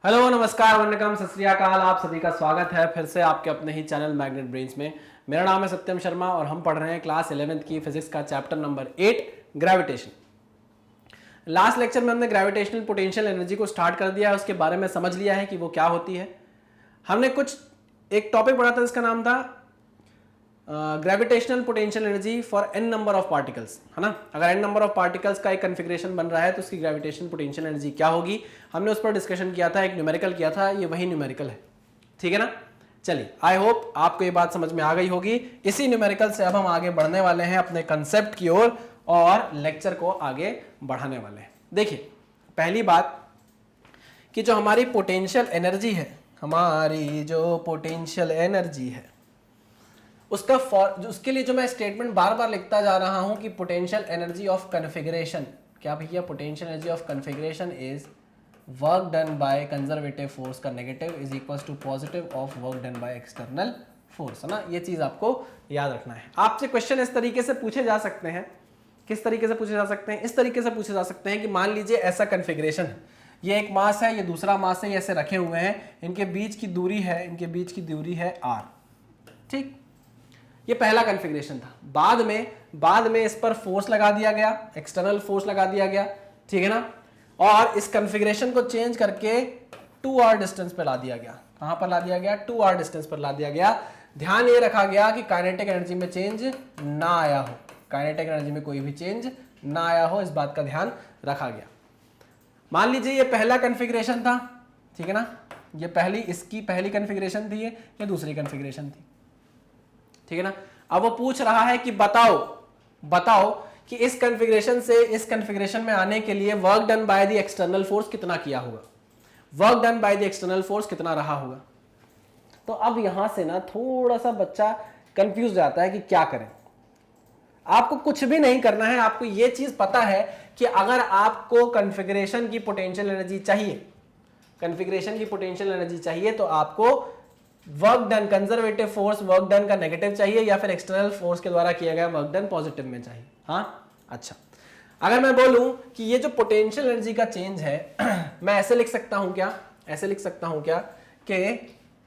Hello नमस्कार वंदनकम सत श्री अकाल। आप सभी का स्वागत है फिर से आपके अपने ही चैनल मैग्नेट ब्रेन्स में। मेरा नाम है सत्यम शर्मा और हम पढ़ रहे हैं क्लास 11th की फिजिक्स का chapter number 8 gravitation. Last lecture में हमने ग्रेविटेशनल पोटेंशियल एनर्जी को स्टार्ट कर दिया है, उसके बारे में समझ लिया है कि वो क्या होती है। हमने एक टॉपिक पढ़ा था जिसका नाम था gravitational potential energy for n number of particles, है ना। अगर एन नंबर ऑफ पार्टिकल्स का एक कन्फिग्रेशन बन रहा है तो उसकी ग्रेविटेशनल पोटेंशियल एनर्जी क्या होगी, हमने उस पर डिस्कशन किया था, एक न्यूमेरिकल किया था। ये वही न्यूमेरिकल है, ठीक है ना। चलिए, आई होप आपको ये बात समझ में आ गई होगी। इसी न्यूमेरिकल से अब हम आगे बढ़ने वाले हैं अपने कंसेप्ट की ओर और लेक्चर को आगे बढ़ाने वाले हैं। देखिए, पहली बात कि जो हमारी पोटेंशियल एनर्जी है, हमारी जो पोटेंशियल एनर्जी है उसके लिए जो मैं स्टेटमेंट बार बार लिखता जा रहा हूं कि पोटेंशियल एनर्जी ऑफ कन्फिगरेशन, क्या भैया, potential energy of configuration is work done by conservative force का negative is equals to positive of work done by external force, है ना। ये चीज आपको याद रखना है। आपसे क्वेश्चन इस तरीके से पूछे जा सकते हैं। किस तरीके से पूछे जा सकते हैं? इस तरीके से पूछे जा सकते हैं कि मान लीजिए ऐसा कन्फिगरेशन है, ये एक मास है, ये दूसरा मास है, ये ऐसे रखे हुए हैं, इनके बीच की दूरी है r, ठीक। ये पहला कॉन्फ़िगरेशन था। बाद में इस पर फोर्स लगा दिया गया, एक्सटर्नल फोर्स लगा दिया गया, ठीक है ना। और इस कॉन्फ़िगरेशन को चेंज करके 2r डिस्टेंस पर ला दिया गया। कहां पर ला दिया गया? 2r डिस्टेंस पर ला दिया गया। ध्यान ये रखा गया कि काइनेटिक एनर्जी में चेंज ना आया हो, काइनेटिक एनर्जी में कोई भी चेंज ना आया हो, इस बात का ध्यान रखा गया। मान लीजिए ये पहला कॉन्फ़िगरेशन था, ठीक है ना। ये इसकी पहली कॉन्फ़िगरेशन थी, ये दूसरी कॉन्फ़िगरेशन थी, ठीक है ना। अब वो पूछ रहा है कि बताओ कि इस कॉन्फ़िगरेशन से इस कॉन्फ़िगरेशन में आने के लिए work done by the external force कितना किया होगा, work done by the external force कितना रहा होगा। तो अब यहां से ना थोड़ा सा बच्चा कंफ्यूज जाता है कि क्या करें। आपको कुछ भी नहीं करना है, आपको यह चीज पता है कि अगर आपको कॉन्फ़िगरेशन की पोटेंशियल एनर्जी चाहिए, तो आपको work done, conservative force work done का नेगेटिव चाहिए या फिर एक्सटर्नल फोर्स के द्वारा किया गया वर्क डन पॉजिटिव में चाहिए। हाँ, अच्छा। अगर मैं बोलूं कि ये जो पोटेंशियल एनर्जी का चेंज है मैं ऐसे लिख सकता हूं क्या कि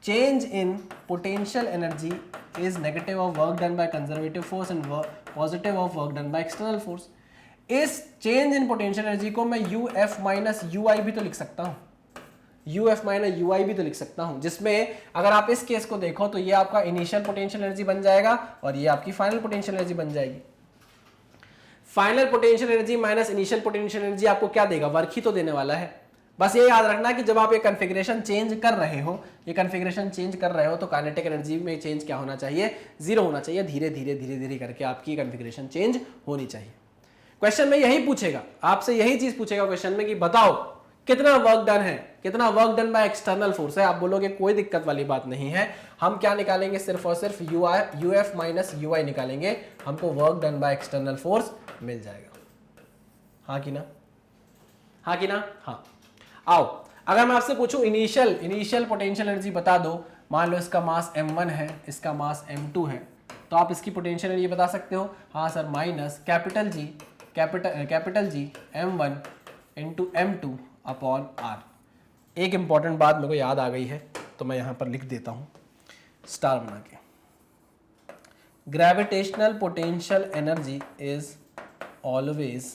change in potential energy is negative of work done by conservative force and positive of work done by external force. इस चेंज इन पोटेंशियल एनर्जी को मैं यूएफ माइनस यूआई भी तो लिख सकता हूं, यूएफ माइनस यूआई भी तो लिख सकता हूं, जिसमें अगर आप इस केस को देखो तो ये आपका इनिशियल पोटेंशियल एनर्जी बन जाएगा और ये आपकी फाइनल पोटेंशियल एनर्जी बन जाएगी। Final potential energy minus initial potential energy आपको क्या देगा? वर्क ही तो देने वाला है। बस ये याद रखना कि जब आप ये कॉन्फ़िगरेशन चेंज कर रहे हो तो काइनेटिक एनर्जी में चेंज क्या होना चाहिए? जीरो होना चाहिए। धीरे धीरे करके आपकी कॉन्फ़िगरेशन चेंज होनी चाहिए। क्वेश्चन में यही पूछेगा, आपसे यही चीज पूछेगा क्वेश्चन में कि बताओ कितना वर्क डन है, कितना work done by external force है। आप बोलोगे कोई दिक्कत वाली बात नहीं है, हम क्या निकालेंगे? सिर्फ और सिर्फ यूएफ माइनस यूआई निकालेंगे, हमको work done by external force मिल जाएगा। हाँ कि ना? हाँ। आओ, अगर मैं आपसे पूछूं इनिशियल पोटेंशियल एनर्जी बता दो। मान लो इसका मास m1 है, इसका मास m2 है, तो आप इसकी पोटेंशियल एनर्जी बता सकते हो। हाँ sir, minus capital G m1 into m2 upon R. एक इंपॉर्टेंट बात मेरे को याद आ गई है तो मैं यहां पर लिख देता हूं स्टार बना के। Gravitational potential energy is always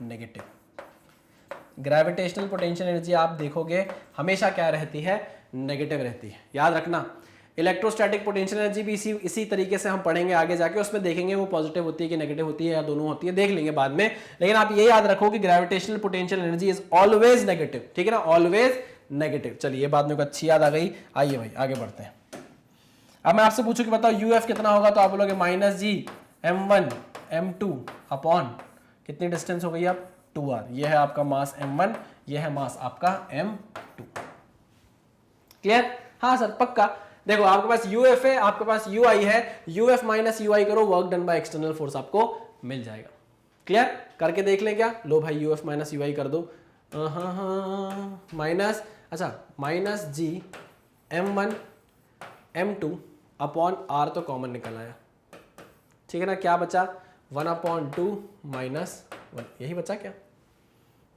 negative. Gravitational potential energy आप देखोगे हमेशा क्या रहती है? नेगेटिव रहती है। याद रखना, इलेक्ट्रोस्टैटिक पोटेंशियल एनर्जी भी इसी तरीके से हम पढ़ेंगे आगे जाके, उसमें देखेंगे वो पॉजिटिव होती है कि नेगेटिव होती है या दोनों होती है, देख लेंगे बाद में। लेकिन आप ये याद रखो कि gravitational potential energy is always negative, ठीक है ना, ऑलवेज नेगेटिव। चलिए, ये बात मेरे को अच्छी याद आ गई। आइए भाई आगे बढ़ते हैं। अब मैं आपसे पूछूं कि बताओ यूएफ कितना होगा, तो आप बोलोगे माइनस जी m1 m2 अपॉन कितनी डिस्टेंस हो गई आप? 2r। ये है आपका मास m1, ये है मास आपका m2। क्लियर? हाँ सर, पक्का। देखो, आपके पास यूएफ है, आपके पास यूआई है, यूएफ माइनस यूआई करो, work done by external force आपको मिल जाएगा। क्लियर? करके देख लें क्या? लो भाई, यूएफ माइनस यूआई कर दो। माइनस जी m1 m2 अपॉन r तो कॉमन निकल आया, ठीक है ना। क्या बचा? 1/2 माइनस 1, यही बचा क्या?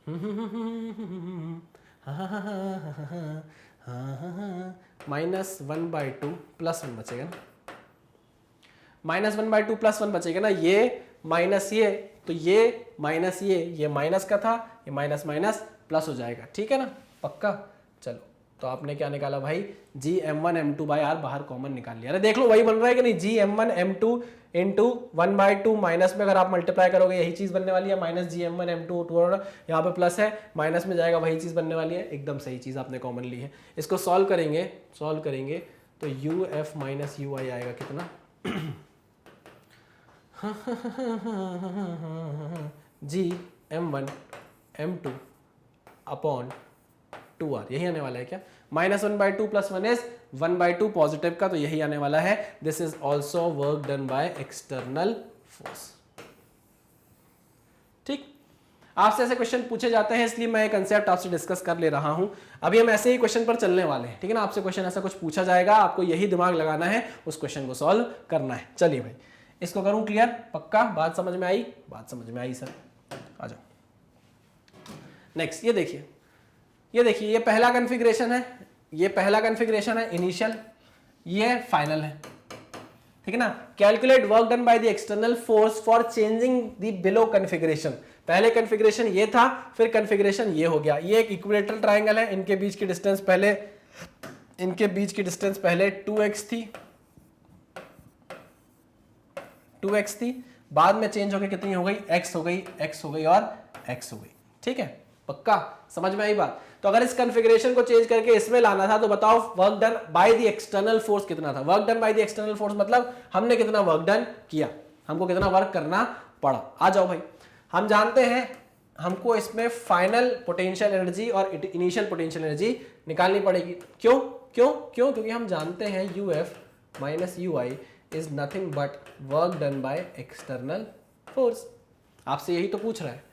-1/2 +1 बचेगा ना, -1/2 +1 बचेगा ना, ये माइनस ये, तो ये माइनस ये माइनस का था, ये माइनस माइनस प्लस हो जाएगा, ठीक है ना, पक्का। चलो तो आपने क्या निकाला भाई, GM1 M2/R बाहर कॉमन निकाल लिया। अरे देख लो वही बन रहा है कि नहीं, GM1 M2 इंटू 1/2 माइनस में अगर आप मल्टीप्लाई करोगे यही चीज बनने वाली है, माइनस GM1 M2, यहाँ पे प्लस है, माइनस में जाएगा वही चीज बनने वाली है, एकदम सही चीज आपने कॉमन ली है। इसको सॉल्व करेंगे तो UF माइनस UI आएगा कितना GM1 M2 अपॉन 2R, यही आने वाला है क्या, -1/2 +1 इज 1/2 पॉजिटिव का, तो यही आने वाला है। This is also work done by external force. ठीक, आपसे ऐसे क्वेश्चन पूछे जाते हैं, इसलिए मैं एक कंसेप्ट आपसे डिस्कस कर ले रहा हूं। अभी हम ऐसे ही क्वेश्चन पर चलने वाले हैं, ठीक है ना। आपसे क्वेश्चन ऐसा कुछ पूछा जाएगा, आपको यही दिमाग लगाना है, उस क्वेश्चन को सॉल्व करना है। चलिए भाई इसको करूं क्लियर, पक्का बात समझ में आई, बात समझ में आई सर, आ जाओ नेक्स्ट। ये देखिए ये पहला कॉन्फ़िगरेशन है, ये पहला कॉन्फ़िगरेशन है इनिशियल, ये फाइनल है, ठीक है ना। Calculate work done by the external force for changing the below configuration. पहले कॉन्फ़िगरेशन ये था, फिर कॉन्फ़िगरेशन ये हो गया। ये एक इक्विलेटरल ट्रायंगल है, इनके बीच की डिस्टेंस पहले 2x थी, बाद में चेंज होकर कितनी हो गई, x हो गई और x हो गई, ठीक है, पक्का समझ में आई बात। तो अगर इस कॉन्फ़िगरेशन को चेंज करके इसमें लाना था तो बताओ work done by the external force कितना था। Work done by the external force मतलब हमने कितना वर्क डन किया, हमको कितना वर्क करना पड़ा। आ जाओ भाई, हम जानते हैं हमको इसमें फाइनल पोटेंशियल एनर्जी और इनिशियल पोटेंशियल एनर्जी निकालनी पड़ेगी। क्यों? क्योंकि हम जानते हैं UF minus UI is nothing but work done by external force. आपसे यही तो पूछ रहा है,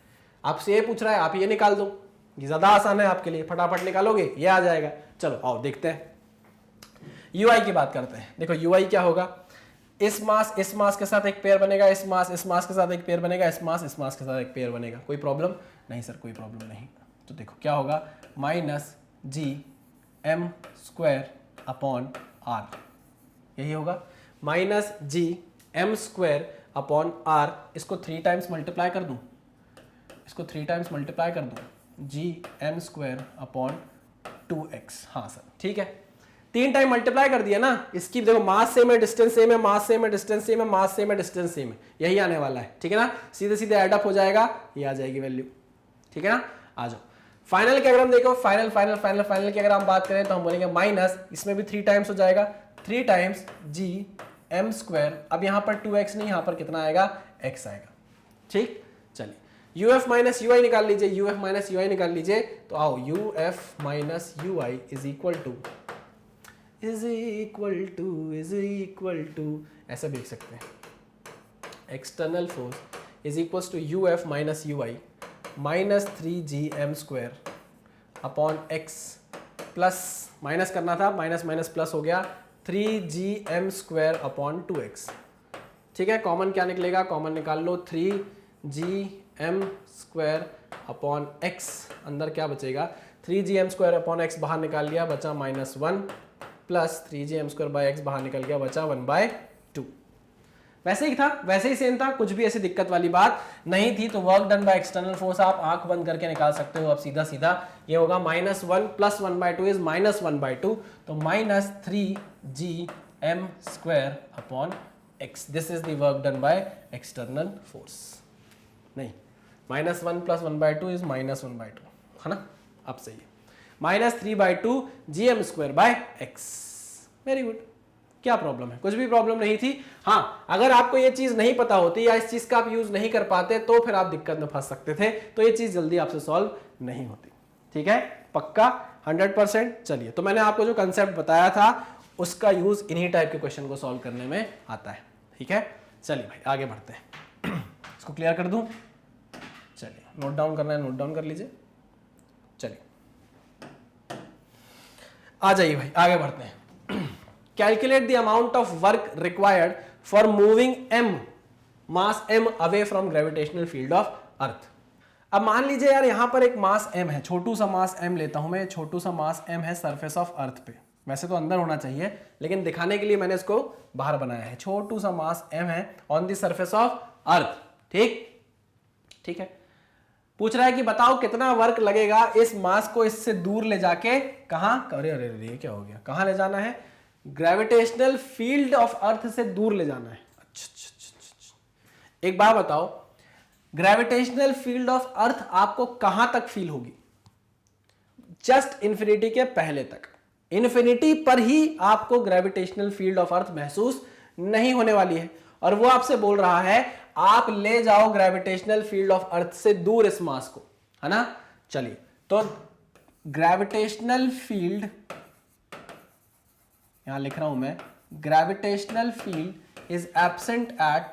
आप ये निकाल दो, ये ज्यादा आसान है आपके लिए, फटाफट निकालोगे ये आ जाएगा। चलो आओ देखते हैं, UI की बात करते हैं। देखो UI क्या होगा, इस मास के साथ एक पेयर बनेगा, इस मास के साथ एक पेयर बनेगा, इस मास के साथ एक पेयर बनेगा। कोई प्रॉब्लम नहीं सर, कोई प्रॉब्लम नहीं। तो देखो क्या होगा, -GM² अपॉन R, यही होगा -GM² अपॉन R। इसको 3 टाइम्स मल्टीप्लाई कर दूं, GM² अपॉन 2x। हाँ सर ठीक है, 3 टाइम मल्टीप्लाई कर दिया ना। इसकी देखो मास सेम है, डिस्टेंस सेम है, मास सेम है, डिस्टेंस सेम है, मास सेम है, डिस्टेंस सेम है, यही आने वाला है, ठीक है ना। सीधे ऐड अप हो जाएगा, ये आ जाएगी वैल्यू, ठीक है ना। आ जाओ फाइनल के अगर हम देखो, फाइनल की अगर हम बात करें तो हम बोलेंगे माइनस, इसमें भी 3 टाइम्स हो जाएगा, 3 टाइम्स GM²। अब यहाँ पर 2x नहीं, यहाँ पर कितना आएगा, x आएगा, ठीक। चलिए UF माइनस UI निकाल लीजिए, तो आओ UF minus UI is equal to ऐसा देख सकते हैं, external force is equals to UF minus UI minus 3GM² upon x plus, minus करना था, माइनस प्लस हो गया, 3GM² अपॉन 2x, ठीक है। कॉमन क्या निकलेगा, कॉमन निकाल लो, 3GM² अपॉन x, अंदर क्या बचेगा, 3GM² अपॉन x बाहर निकाल लिया, बचा -1 प्लस 3GM² बाई x बाहर निकल गया, बचा 1/2। वैसे ही था, वैसे ही सेम था, कुछ भी ऐसी दिक्कत वाली बात नहीं थी। तो work done by external force आप आंख बंद करके निकाल सकते हो। अब सीधा ये होगा -1 प्लस 1/2 इज -1/2, तो -3GM² upon x। This is the work done by external force. नहीं, -1 प्लस 1/2 इज -1/2, है ना। अब सही है, -3/2 GM² by x। Very good, क्या प्रॉब्लम है, कुछ भी प्रॉब्लम नहीं थी। हाँ, अगर आपको ये चीज नहीं पता होती या इस चीज का आप यूज नहीं कर पाते तो फिर आप दिक्कत में फंस सकते थे, तो ये चीज जल्दी आपसे सॉल्व नहीं होती, ठीक है, पक्का 100%। चलिए, तो मैंने आपको जो कंसेप्ट बताया था उसका यूज इन्हीं टाइप के क्वेश्चन को सॉल्व करने में आता है, ठीक है। चलिए भाई आगे बढ़ते हैं, इसको क्लियर कर दूं। चलिए, नोट डाउन करना है, नोट डाउन कर लीजिए। चलिए आ जाइए भाई, आगे बढ़ते हैं। Calculate the amount of work required for moving mass m away from gravitational field of earth। अब मान लीजिए यार यहाँ पर एक मास m है, छोटू सा मास m लेता हूं मैं, छोटू सा मास m है सरफेस ऑफ अर्थ पे, वैसे तो अंदर होना चाहिए लेकिन दिखाने के लिए मैंने इसको बाहर बनाया है। छोटू सा मास m है on the surface of earth, ठीक है। पूछ रहा है कि बताओ कितना वर्क लगेगा इस मास को इससे दूर ले जाके, कहां, अरे अरे अरे ये क्या हो गया, कहां ले जाना है, ग्रेविटेशनल फील्ड ऑफ अर्थ से दूर ले जाना है। अच्छा, एक बात बताओ, ग्रेविटेशनल फील्ड ऑफ अर्थ आपको कहां तक फील होगी, जस्ट इंफिनिटी के पहले तक, इंफिनिटी पर ही आपको ग्रेविटेशनल फील्ड ऑफ अर्थ महसूस नहीं होने वाली है। और वो आपसे बोल रहा है आप ले जाओ ग्रेविटेशनल फील्ड ऑफ अर्थ से दूर इस मास को, है ना। चलिए, तो ग्रेविटेशनल फील्ड यहां लिख रहा हूं मैं, gravitational field is absent at,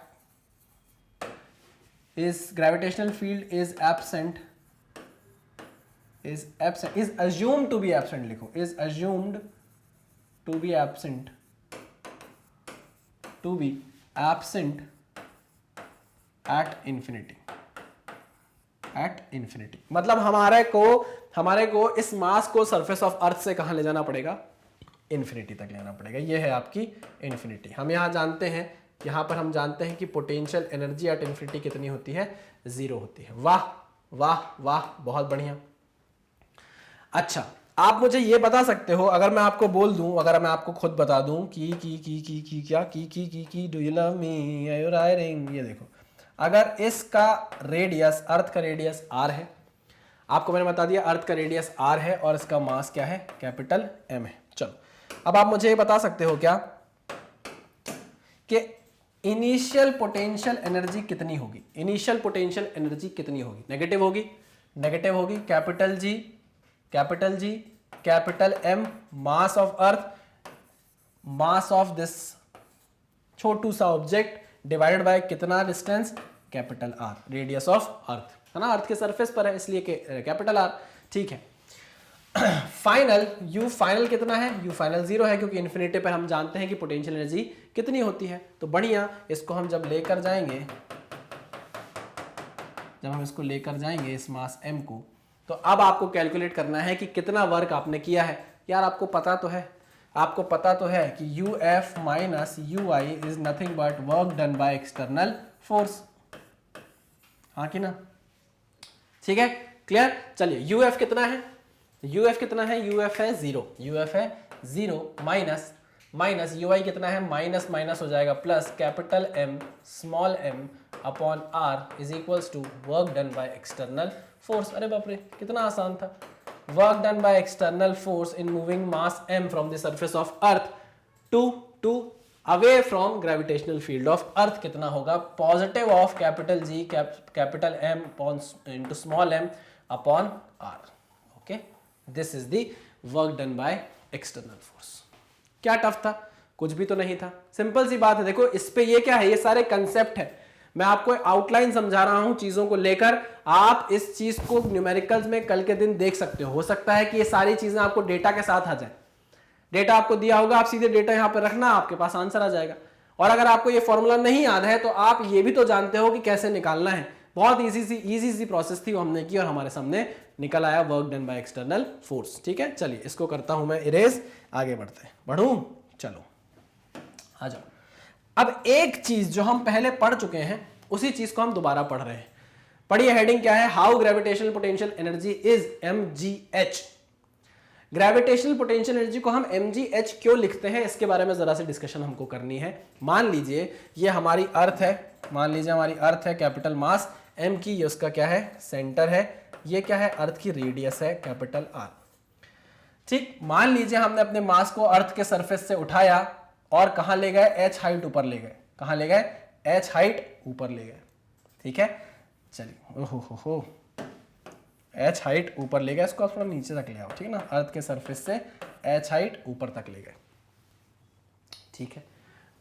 is gravitational field is absent, is absent, is assumed to be absent, लिखो, is assumed to be absent, to be absent at infinity, at infinity। मतलब हमारे को इस मास को सरफेस ऑफ अर्थ से कहां ले जाना पड़ेगा, इंफिनिटी तक ले जाना पड़ेगा। ये है आपकी इंफिनिटी। हम यहां जानते हैं, यहां पर हम जानते हैं कि पोटेंशियल एनर्जी एट इंफिनिटी कितनी होती है, 0 होती है। वाह वाह वाह, बहुत बढ़िया। अच्छा, आप मुझे ये बता सकते हो, अगर मैं आपको बोल दूं, अगर मैं आपको खुद बता दूं कि क्या की do you love me are you riding, ये देखो, अगर इसका रेडियस, अर्थ का रेडियस r है, आपको मैंने बता दिया अर्थ का रेडियस r है और इसका मास क्या है, कैपिटल M है। चलो, अब आप मुझे ये बता सकते हो क्या कि इनिशियल पोटेंशियल एनर्जी कितनी होगी, इनिशियल पोटेंशियल एनर्जी कितनी होगी, नेगेटिव होगी, नेगेटिव होगी, capital G, capital M, mass of earth, mass of this छोटू सा ऑब्जेक्ट डिवाइडेड बाय कितना distance, capital R, radius of earth, है ना, अर्थ के सरफेस पर है इसलिए कैपिटल R, ठीक है। फाइनल U फाइनल कितना है, U फाइनल 0 है क्योंकि इन्फिनिटी पर हम जानते हैं कि पोटेंशियल एनर्जी कितनी होती है। तो बढ़िया, इसको हम जब लेकर जाएंगे, जब हम इसको लेकर जाएंगे इस मास M को, तो अब आपको कैलकुलेट करना है कि कितना वर्क आपने किया है। यार आपको पता तो है, आपको पता तो है कि UF minus UI is nothing but work done by external force, हाँ कि ना, ठीक है, क्लियर। चलिए, UF कितना है, UF कितना है, UF है 0, UF है 0 माइनस UI कितना है, माइनस माइनस हो जाएगा plus, capital M small m upon R is equals to work done by external force. अरे बाप रे, कितना आसान था। Work done by external force in moving mass m from the surface of earth to away from gravitational field of earth कितना होगा, positive of capital G capital M into small m upon R। Okay, this is the work done by external force. क्या tough था, कुछ भी तो नहीं था, simple सी बात है। देखो इस पे ये क्या है, ये सारे कंसेप्ट है, मैं आपको आउटलाइन समझा रहा हूं चीजों को लेकर। आप इस चीज को न्यूमेरिकल्स में कल के दिन देख सकते हो सकता है कि ये सारी चीजें आपको डेटा के साथ आ जाए, डेटा आपको दिया होगा, आप सीधे डेटा यहां पर रखना, आपके पास आंसर आ जाएगा। और अगर आपको ये फॉर्मूला नहीं याद है तो आप ये भी तो जानते हो कि कैसे निकालना है। बहुत इजी सी प्रोसेस थी, वो हमने की और हमारे सामने निकल आया work done by external force. ठीक है, चलिए इसको करता हूं मैं इरेज, आगे बढ़ते हैं, बढ़ूं, चलो आ जाओ। अब एक चीज जो हम पहले पढ़ चुके हैं उसी चीज को हम दोबारा पढ़ रहे हैं। पढ़िए, हेडिंग क्या है, how gravitational potential energy is mgh। Gravitational potential energy को हम mgh क्यों लिखते हैं, इसके बारे में जरा सी डिस्कशन हमको करनी है। मान लीजिए ये हमारी अर्थ है, मान लीजिए हमारी अर्थ है, कैपिटल मास m की, ये उसका क्या है, सेंटर है, ये क्या है, अर्थ की रेडियस है, कैपिटल R। ठीक, मान लीजिए हमने अपने मास को अर्थ के सरफेस से उठाया और कहां ले गए, h हाइट ऊपर ले गए, कहां ले गए, h हाइट ऊपर ले गए। ठीक है, चलिए, ओहो h हाइट ऊपर ले गए, इसको आप थोड़ा नीचे तक ले आओ, ठीक है ना, अर्थ के सरफेस से h हाइट ऊपर तक ले गए। ठीक है,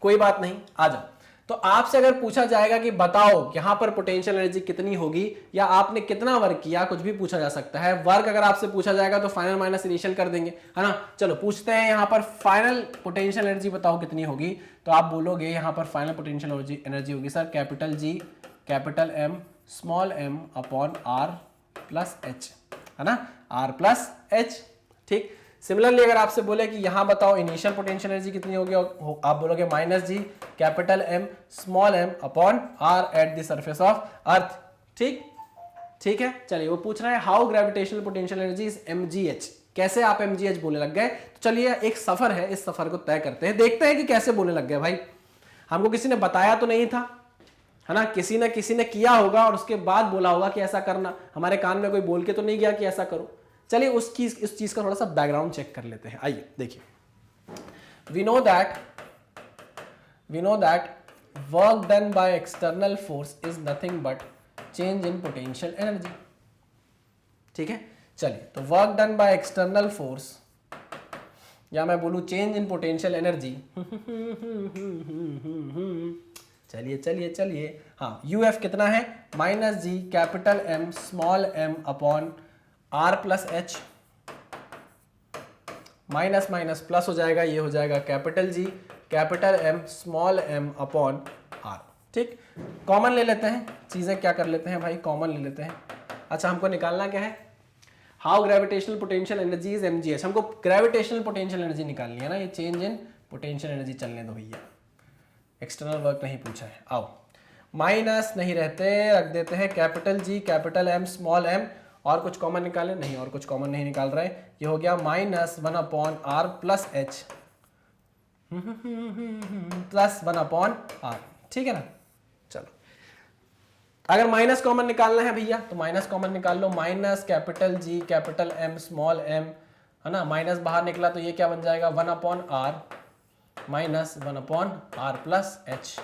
कोई बात नहीं, आ जाओ। तो आपसे अगर पूछा जाएगा कि बताओ यहां पर पोटेंशियल एनर्जी कितनी होगी या आपने कितना वर्क किया, कुछ भी पूछा जा सकता है। वर्क अगर आपसे पूछा जाएगा तो फाइनल माइनस इनिशियल कर देंगे, है ना। चलो पूछते हैं, यहां पर फाइनल पोटेंशियल एनर्जी बताओ कितनी होगी, तो आप बोलोगे यहां पर फाइनल पोटेंशियल एनर्जी होगी sir capital G capital M small m upon R plus H, है ना, आर प्लस एच। ठीक, सिमिलरली अगर आपसे बोले कि यहां बताओ इनिशियल पोटेंशियल एनर्जी कितनी होगी, आप बोलोगे minus G capital M small M upon R at the surface of earth. ठीक, ठीक है, चलिए वो पूछ रहा है how gravitational potential energy is mgh, कैसे आप mgh बोलने लग गए। तो चलिए एक सफर है, इस सफर को तय करते हैं, देखते हैं कि कैसे बोलने लग गए भाई। हमको किसी ने बताया तो नहीं था, है ना, किसी ने किया होगा और उसके बाद बोला होगा कि ऐसा करना, हमारे कान में कोई बोल के तो नहीं गया कि ऐसा करो। चलिए उस चीज का थोड़ा सा बैकग्राउंड चेक कर लेते हैं। आइए देखिए, we know that work done by external force is nothing but change in potential energy. ठीक है, चलिए तो work done by external force, या मैं बोलूं चेंज इन पोटेंशियल एनर्जी। चलिए हाँ, यूएफ कितना है, minus G capital M small M upon R plus H, minus minus plus हो जाएगा, ये हो जाएगा capital G capital M small M upon R. ठीक, कॉमन ले लेते हैं, चीजें क्या कर लेते हैं भाई, कॉमन ले लेते हैं। अच्छा, हमको निकालना क्या है, how gravitational potential energy is mgh, हमको ग्रेविटेशनल पोटेंशियल एनर्जी निकालनी है ना, ये चेंज इन पोटेंशियल एनर्जी चलने दो भैया, एक्सटर्नल वर्क नहीं पूछा है। आओ, माइनस नहीं रहते, रख देते हैं capital G capital M small M, और कुछ कॉमन निकाले नहीं, और कुछ कॉमन नहीं निकाल रहे, ये हो गया minus 1 upon R plus H plus 1 upon R. ठीक है ना, चलो अगर माइनस कॉमन निकालना है भैया तो माइनस कॉमन निकाल लो, minus capital G capital M small M, है ना, माइनस बाहर निकला तो ये क्या बन जाएगा 1 upon R minus 1 upon R plus H,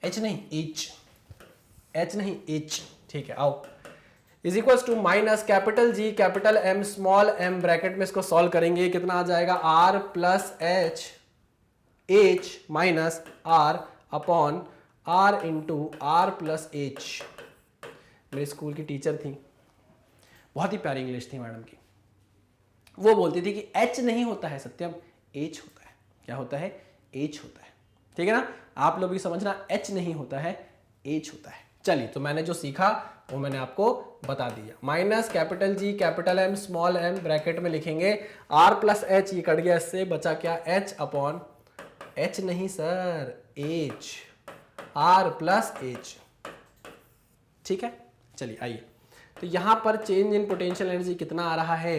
H नहीं एच। ठीक है, आओ, is equals to minus capital G capital M small M, bracket में इसको सॉल्व करेंगे, कितना आ जाएगा R plus H minus R upon R into R plus H. मेरे स्कूल की टीचर थी, बहुत ही प्यारी इंग्लिश थी मैडम की, वो बोलती थी कि एच नहीं होता है सत्यम, एच होता है। क्या होता है, एच होता है। ठीक है ना, आप लोग भी समझना, एच नहीं होता है, एच होता है। चलिए, तो मैंने जो सीखा वो मैंने आपको बता दिया, minus capital G capital M small M, bracket में लिखेंगे आर प्लस एच, ये कट गया, इससे बचा क्या एच अपॉन, एच नहीं sir, H, R plus H. ठीक है, चलिए आइए, तो यहां पर चेंज इन पोटेंशियल एनर्जी कितना आ रहा है,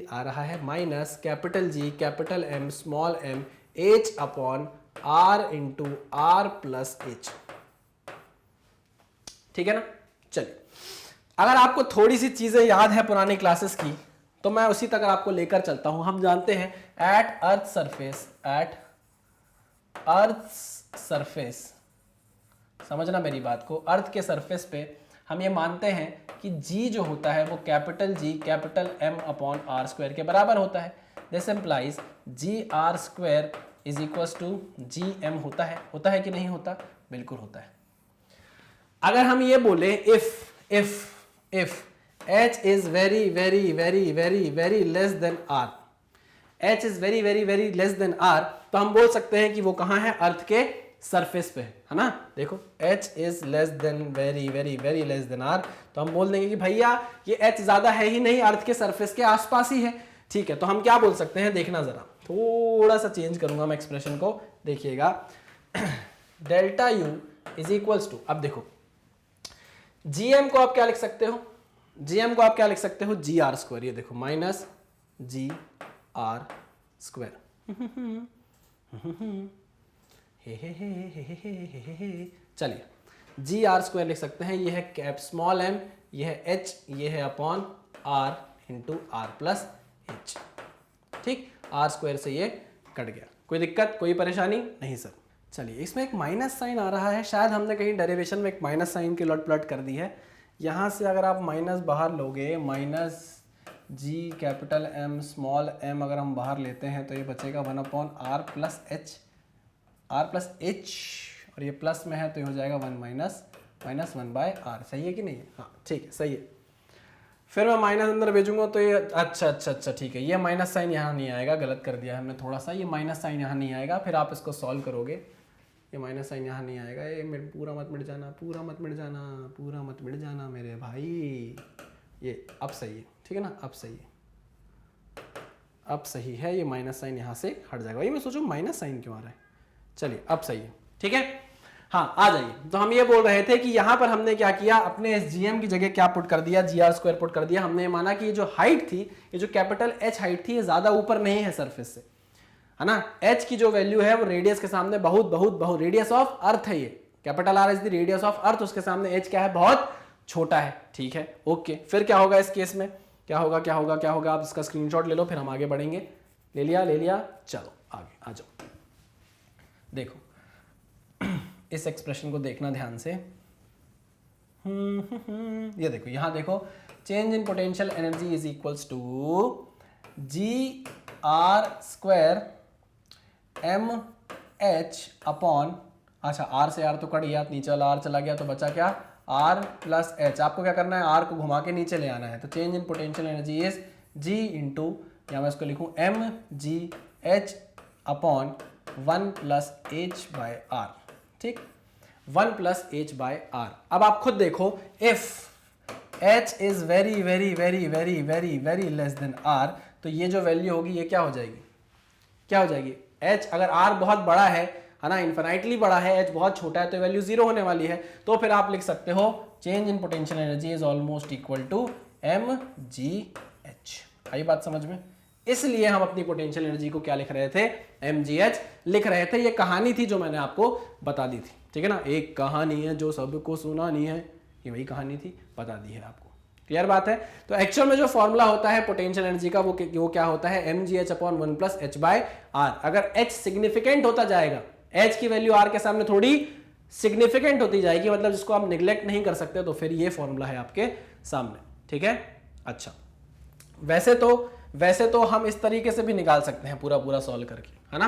आ रहा है minus capital G capital M small M H upon R into R plus H. ठीक है ना, चलिए अगर आपको थोड़ी सी चीजें याद है पुरानी क्लासेस की तो मैं उसी तक आपको लेकर चलता हूं। हम जानते हैं एट अर्थ सरफेस, समझना मेरी बात को, अर्थ के सरफेस पे हम ये मानते हैं कि g जो होता है वो capital G capital m upon R square के बराबर होता है। This implies g R square is equal to G M होता है कि नहीं होता, बिल्कुल होता है। अगर हम ये बोले if h is very very very very very less than r, h is very very very less than r, तो हम बोल सकते हैं कि वो कहां है, अर्थ के सरफेस पे, है ना। देखो h is less than very very very less than r, तो हम बोल देंगे कि भैया ये h ज्यादा है ही नहीं, अर्थ के सरफेस के आसपास ही है। ठीक है, तो हम क्या बोल सकते हैं, देखना जरा, थोड़ा सा चेंज करूंगा मैं एक्सप्रेशन को, देखिएगा, delta u is equals to, अब देखो gm को आप क्या लिख सकते हो, gm को आप क्या लिख सकते हो, जी आर स्क्वायर, ये देखो माइनस जी आर स्क्वायर, चलिए जी आर स्क्वायर लिख सकते हैं, ये है कैप स्मॉल एम, ये है एच, ये है upon R into R plus H. ठीक, आर स्क्वायर से ये कट गया, कोई दिक्कत कोई परेशानी नहीं सर। चलिए, इसमें एक माइनस साइन आ रहा है, शायद हमने कहीं डेरिवेशन में एक माइनस साइन की लॉट प्लॉट कर दी है। यहाँ से अगर आप माइनस बाहर लोगे, minus G capital M small M अगर हम बाहर लेते हैं तो ये बचेगा 1 अपॉन आर प्लस एच, और ये प्लस में है तो ये हो जाएगा 1 माइनस 1 बाय आर। सही है कि नहीं है, हाँ ठीक है, सही है। फिर मैं माइनस अंदर भेजूंगा तो ये अच्छा ठीक है, ये माइनस साइन यहाँ नहीं आएगा, गलत कर दिया हमने थोड़ा सा, ये माइनस साइन यहाँ नहीं आएगा, फिर आप इसको सॉल्व करोगे, ये माइनस साइन यहाँ नहीं आएगा, ये पूरा मत मिट जाना, पूरा मत मिट जाना, पूरा मत मिट जाना मेरे भाई। ये अब सही है, ठीक है ना, अब सही है, अब सही है। ये माइनस साइन यहाँ से हट जाएगा। वही मैं सोचूं माइनस साइन क्यों आ रहा है। चलिए अब सही है, ठीक है। हाँ आ जाइए। तो हम ये बोल रहे थे कि यहाँ पर हमने क्या किया, अपने इस GM की जगह क्या पुट कर दिया, GR² पुट कर दिया। हमने माना कि ये जो हाइट थी, ये जो कैपिटल H हाइट थी, ये ज्यादा ऊपर नहीं है सरफेस से, है ना। H की जो वैल्यू है वो रेडियस के सामने बहुत बहुत बहुत, रेडियस ऑफ अर्थ है ये, capital R is the radius of अर्थ, उसके सामने H क्या है, बहुत छोटा है, ठीक है। ओके, फिर क्या होगा इस केस में, क्या होगा क्या होगा क्या होगा, आप इसका स्क्रीनशॉट ले लो, फिर हम आगे बढ़ेंगे। ले लिया, चलो आगे आ जाओ। देखो इस एक्सप्रेशन को देखना ध्यान से। ये देखो, यहां देखो, change in potential energy is equals to GR² MH upon, अच्छा R से R तो कट गया, नीचे वाला R चला गया, तो बचा क्या, R प्लस H। आपको क्या करना है, R को घुमा के नीचे ले आना है। तो change in potential energy is G into, या मैं इसको लिखूं mgh अपॉन 1 प्लस h/r, ठीक, 1 प्लस h/r। अब आप खुद देखो, if h is very very very very very very less than r, तो ये जो वैल्यू होगी ये क्या हो जाएगी, क्या हो जाएगी, h अगर r बहुत बड़ा है ना, इन्फिनाइटली बड़ा है, h बहुत छोटा है, तो वैल्यू 0 होने वाली है। तो फिर आप लिख सकते हो change in potential energy is almost equal to mgh। आई बात समझ में। इसलिए हम अपनी पोटेंशियल एनर्जी को क्या लिख रहे थे, mgh लिख रहे थे। ये कहानी थी जो मैंने आपको बता दी थी, ठीक है ना, एक कहानी है जो सबको सुनानी है, ये वही कहानी थी, बता दी है आपको। क्लियर बात है। तो एक्चुअल में जो फॉर्मूला होता है पोटेंशियल एनर्जी का, वो क्या होता है, mgh अपॉन 1 प्लस h/r। अगर h सिग्निफिकेंट होता जाएगा, h की वैल्यू r के सामने थोड़ी सिग्निफिकेंट होती जाएगी, मतलब जिसको आप निग्लेक्ट नहीं कर सकते, तो फिर ये फॉर्मूला है आपके सामने, ठीक है। अच्छा, वैसे तो हम इस तरीके से भी निकाल सकते हैं पूरा पूरा सॉल्व करके, है ना,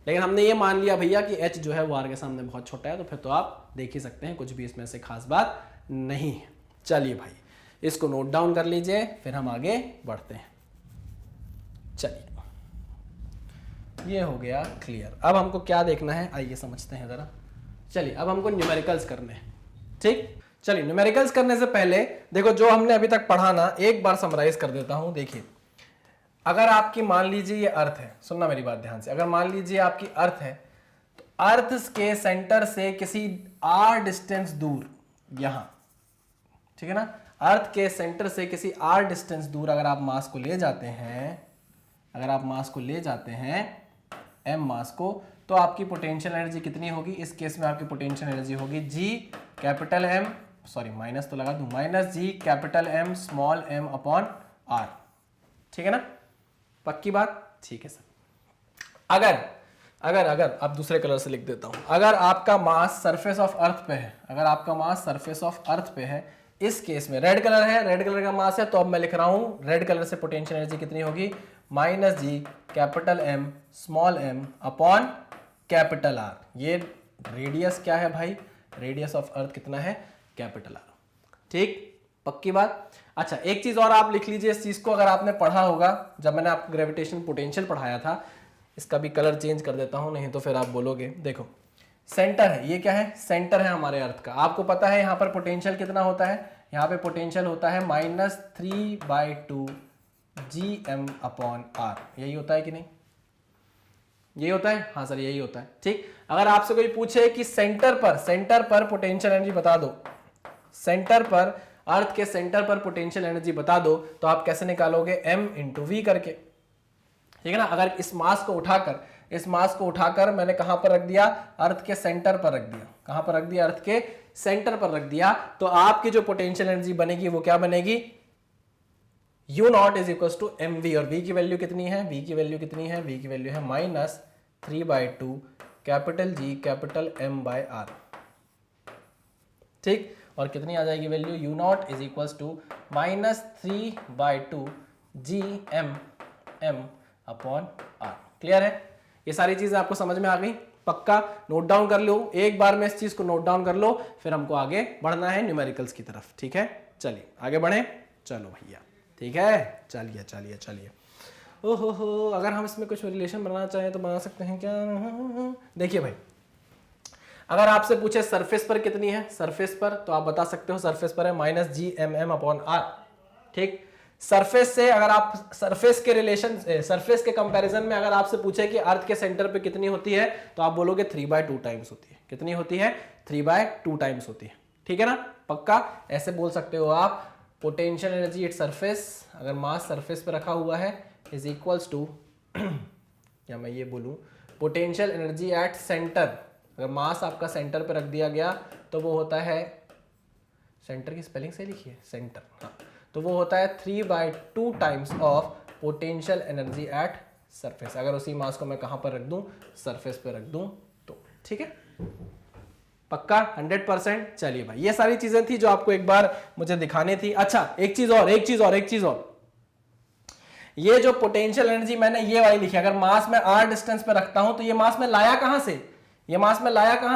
लेकिन हमने ये मान लिया भैया कि h जो है वो r के सामने बहुत छोटा है, तो फिर तो आप देख ही सकते हैं, कुछ भी इसमें से खास बात नहीं है। चलिए भाई, इसको नोट डाउन कर लीजिए, फिर हम आगे बढ़ते हैं। चलिए, ये हो गया क्लियर। अब हमको क्या देखना है, आइए समझते हैं जरा। चलिए, अब हमको न्यूमेरिकल्स करने हैं, ठीक। चलिए, न्यूमेरिकल्स करने से पहले देखो, जो हमने अभी तक पढ़ा ना, एक बार समराइज कर देता हूं। देखिए, अगर आपकी मान लीजिए ये अर्थ है, सुनना मेरी बात ध्यान से, अगर मान लीजिए आपकी अर्थ है, तो अर्थ के सेंटर से किसी r डिस्टेंस दूर, यहां, ठीक है ना, अर्थ के सेंटर से किसी r डिस्टेंस दूर अगर आप मास को ले जाते हैं, अगर आप मास को ले जाते हैं, m मास को, तो आपकी पोटेंशियल एनर्जी कितनी होगी, इस केस में आपकी पोटेंशियल एनर्जी होगी G capital M, sorry minus तो लगा दूं, minus G capital M small m upon r, ठीक है ना, पक्की बात, ठीक है सर। अगर अब दूसरे कलर से लिख देता हूं, अगर आपका मास सरफेस ऑफ अर्थ पे है, अगर आपका मास सरफेस ऑफ अर्थ पे है, इस केस में रेड कलर है, रेड कलर का मास है, तो अब मैं लिख रहा हूं रेड कलर से पोटेंशियल एनर्जी कितनी होगी, minus G capital M small m upon capital R। ये रेडियस क्या है भाई, रेडियस ऑफ अर्थ कितना है, कैपिटल R, ठीक, पक्की बात। अच्छा, एक चीज और आप लिख लीजिए इस चीज को, अगर आपने पढ़ा होगा जब मैंने आपको ग्रेविटेशन पोटेंशियल पढ़ाया था, इसका भी कलर चेंज कर देता हूं, नहीं तो फिर आप बोलोगे। देखो, सेंटर है, ये क्या है, सेंटर है हमारे अर्थ का। आपको पता है यहाँ पर पोटेंशियल कितना होता है, यहाँ पे पोटेंशियल होता है -3/2 Gm अपॉन R। यही होता है कि नहीं, यही होता है, हाँ सर यही होता है, ठीक। अगर आपसे कोई पूछे कि सेंटर पर पोटेंशियल एनर्जी बता दो, सेंटर पर, अर्थ के सेंटर पर पोटेंशियल एनर्जी बता दो, तो आप कैसे निकालोगे, m इंटू वी करके, ठीक है ना। अगर इस मास को उठाकर मैंने कहां पर रख दिया, अर्थ के सेंटर पर रख दिया, कहां पर रख दिया, अर्थ के सेंटर पर रख दिया, तो आपकी जो पोटेंशियल एनर्जी बनेगी वो क्या बनेगी, U0 is equal to mv, और v की वैल्यू कितनी है, v की वैल्यू कितनी है, v की वैल्यू है -3/2 कैपिटल G कैपिटल M/R, ठीक। और कितनी आ जाएगी value, U0 is equal to -3/2 Gm upon R। Clear है, ये सारी चीजें आपको समझ में आ गई, पक्का नोट डाउन कर लो, एक बार में इस चीज को नोट डाउन कर लो, फिर हमको आगे बढ़ना है न्यूमेरिकल्स की तरफ, ठीक है। चलिए आगे बढ़े, चलो भैया, ठीक है, चलिए। ओहो, अगर हम इसमें कुछ रिलेशन बनाना चाहें तो बना सकते हैं क्या। देखिए भाई, अगर आपसे पूछे सरफेस पर कितनी है, सरफेस पर, तो आप बता सकते हो सरफेस पर है -Gmm/r। ठीक, सरफेस से अगर आप सरफेस के रिलेशन, सरफेस के कंपैरिजन में अगर आपसे पूछे कि अर्थ के सेंटर पे कितनी होती है, तो आप बोलोगे 3/2 टाइम्स होती है। कितनी होती है? 3/2 टाइम्स होती है। ठीक है ना, पक्का ऐसे बोल सकते हो आप। पोटेंशियल एनर्जी एट सरफेस, अगर मास सरफेस पे रखा हुआ है, इज इक्वल्स टू या मैं ये बोलूं पोटेंशियल एनर्जी एट सेंटर, अगर मास आपका सेंटर पे रख दिया गया तो वो होता है, सेंटर की स्पेलिंग से लिखिए सेंटर, हाँ, तो वो होता है 3/2 times of potential energy at surface. अगर उसी मास को मैं कहां पर रख दूं, सरफेस पे रख दूं तो। ठीक है, पक्का 100%। चलिए भाई, ये सारी चीजें थी जो आपको एक बार मुझे दिखानी थी। अच्छा, एक चीज और, ये जो पोटेंशियल एनर्जी मैंने ये वाली लिखी, अगर मास में r डिस्टेंस पे रखता हूं तो ये मास में लाया कहां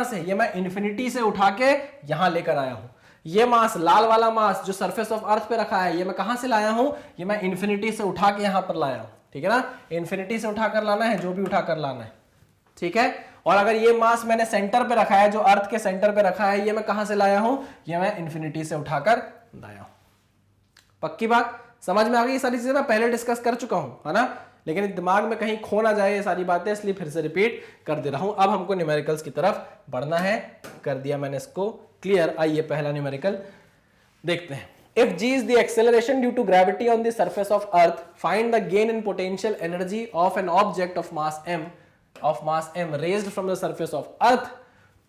से, ये मैं इन्फिनिटी से उठा के यहां लेकर आया हूं। ये मास, लाल वाला मास जो सरफेस ऑफ अर्थ पे रखा है, ये मैं कहां से लाया हूं, ये मैं इन्फिनिटी से उठा के यहां पर लाया हूं। ठीक है ना, इन्फिनिटी से उठाकर लाना है, जो भी उठाकर लाना है। ठीक है, और अगर ये मास मैंने सेंटर पे रखा है, जो अर्थ के सेंटर पे रखा है, ये मैं कहां से लाया हूं, ये मैं इन्फिनिटी से उठाकर लाया हूं। पक्की बात, समझ में आ गई? ये सारी चीजें मैं पहले डिस्कस कर चुका हूं, है ना, लेकिन दिमाग में कहीं खो ना जाए ये सारी बातें, इसलिए फिर से रिपीट कर दे रहा हूं। अब हमको न्यूमेरिकल्स की तरफ बढ़ना है, कर दिया मैंने इसको क्लियर। आइए पहला न्यूमेरिकल देखते हैं। If g is the acceleration due to gravity on the surface of earth, find the gain in potential energy of an object of mass m raised from the surface of earth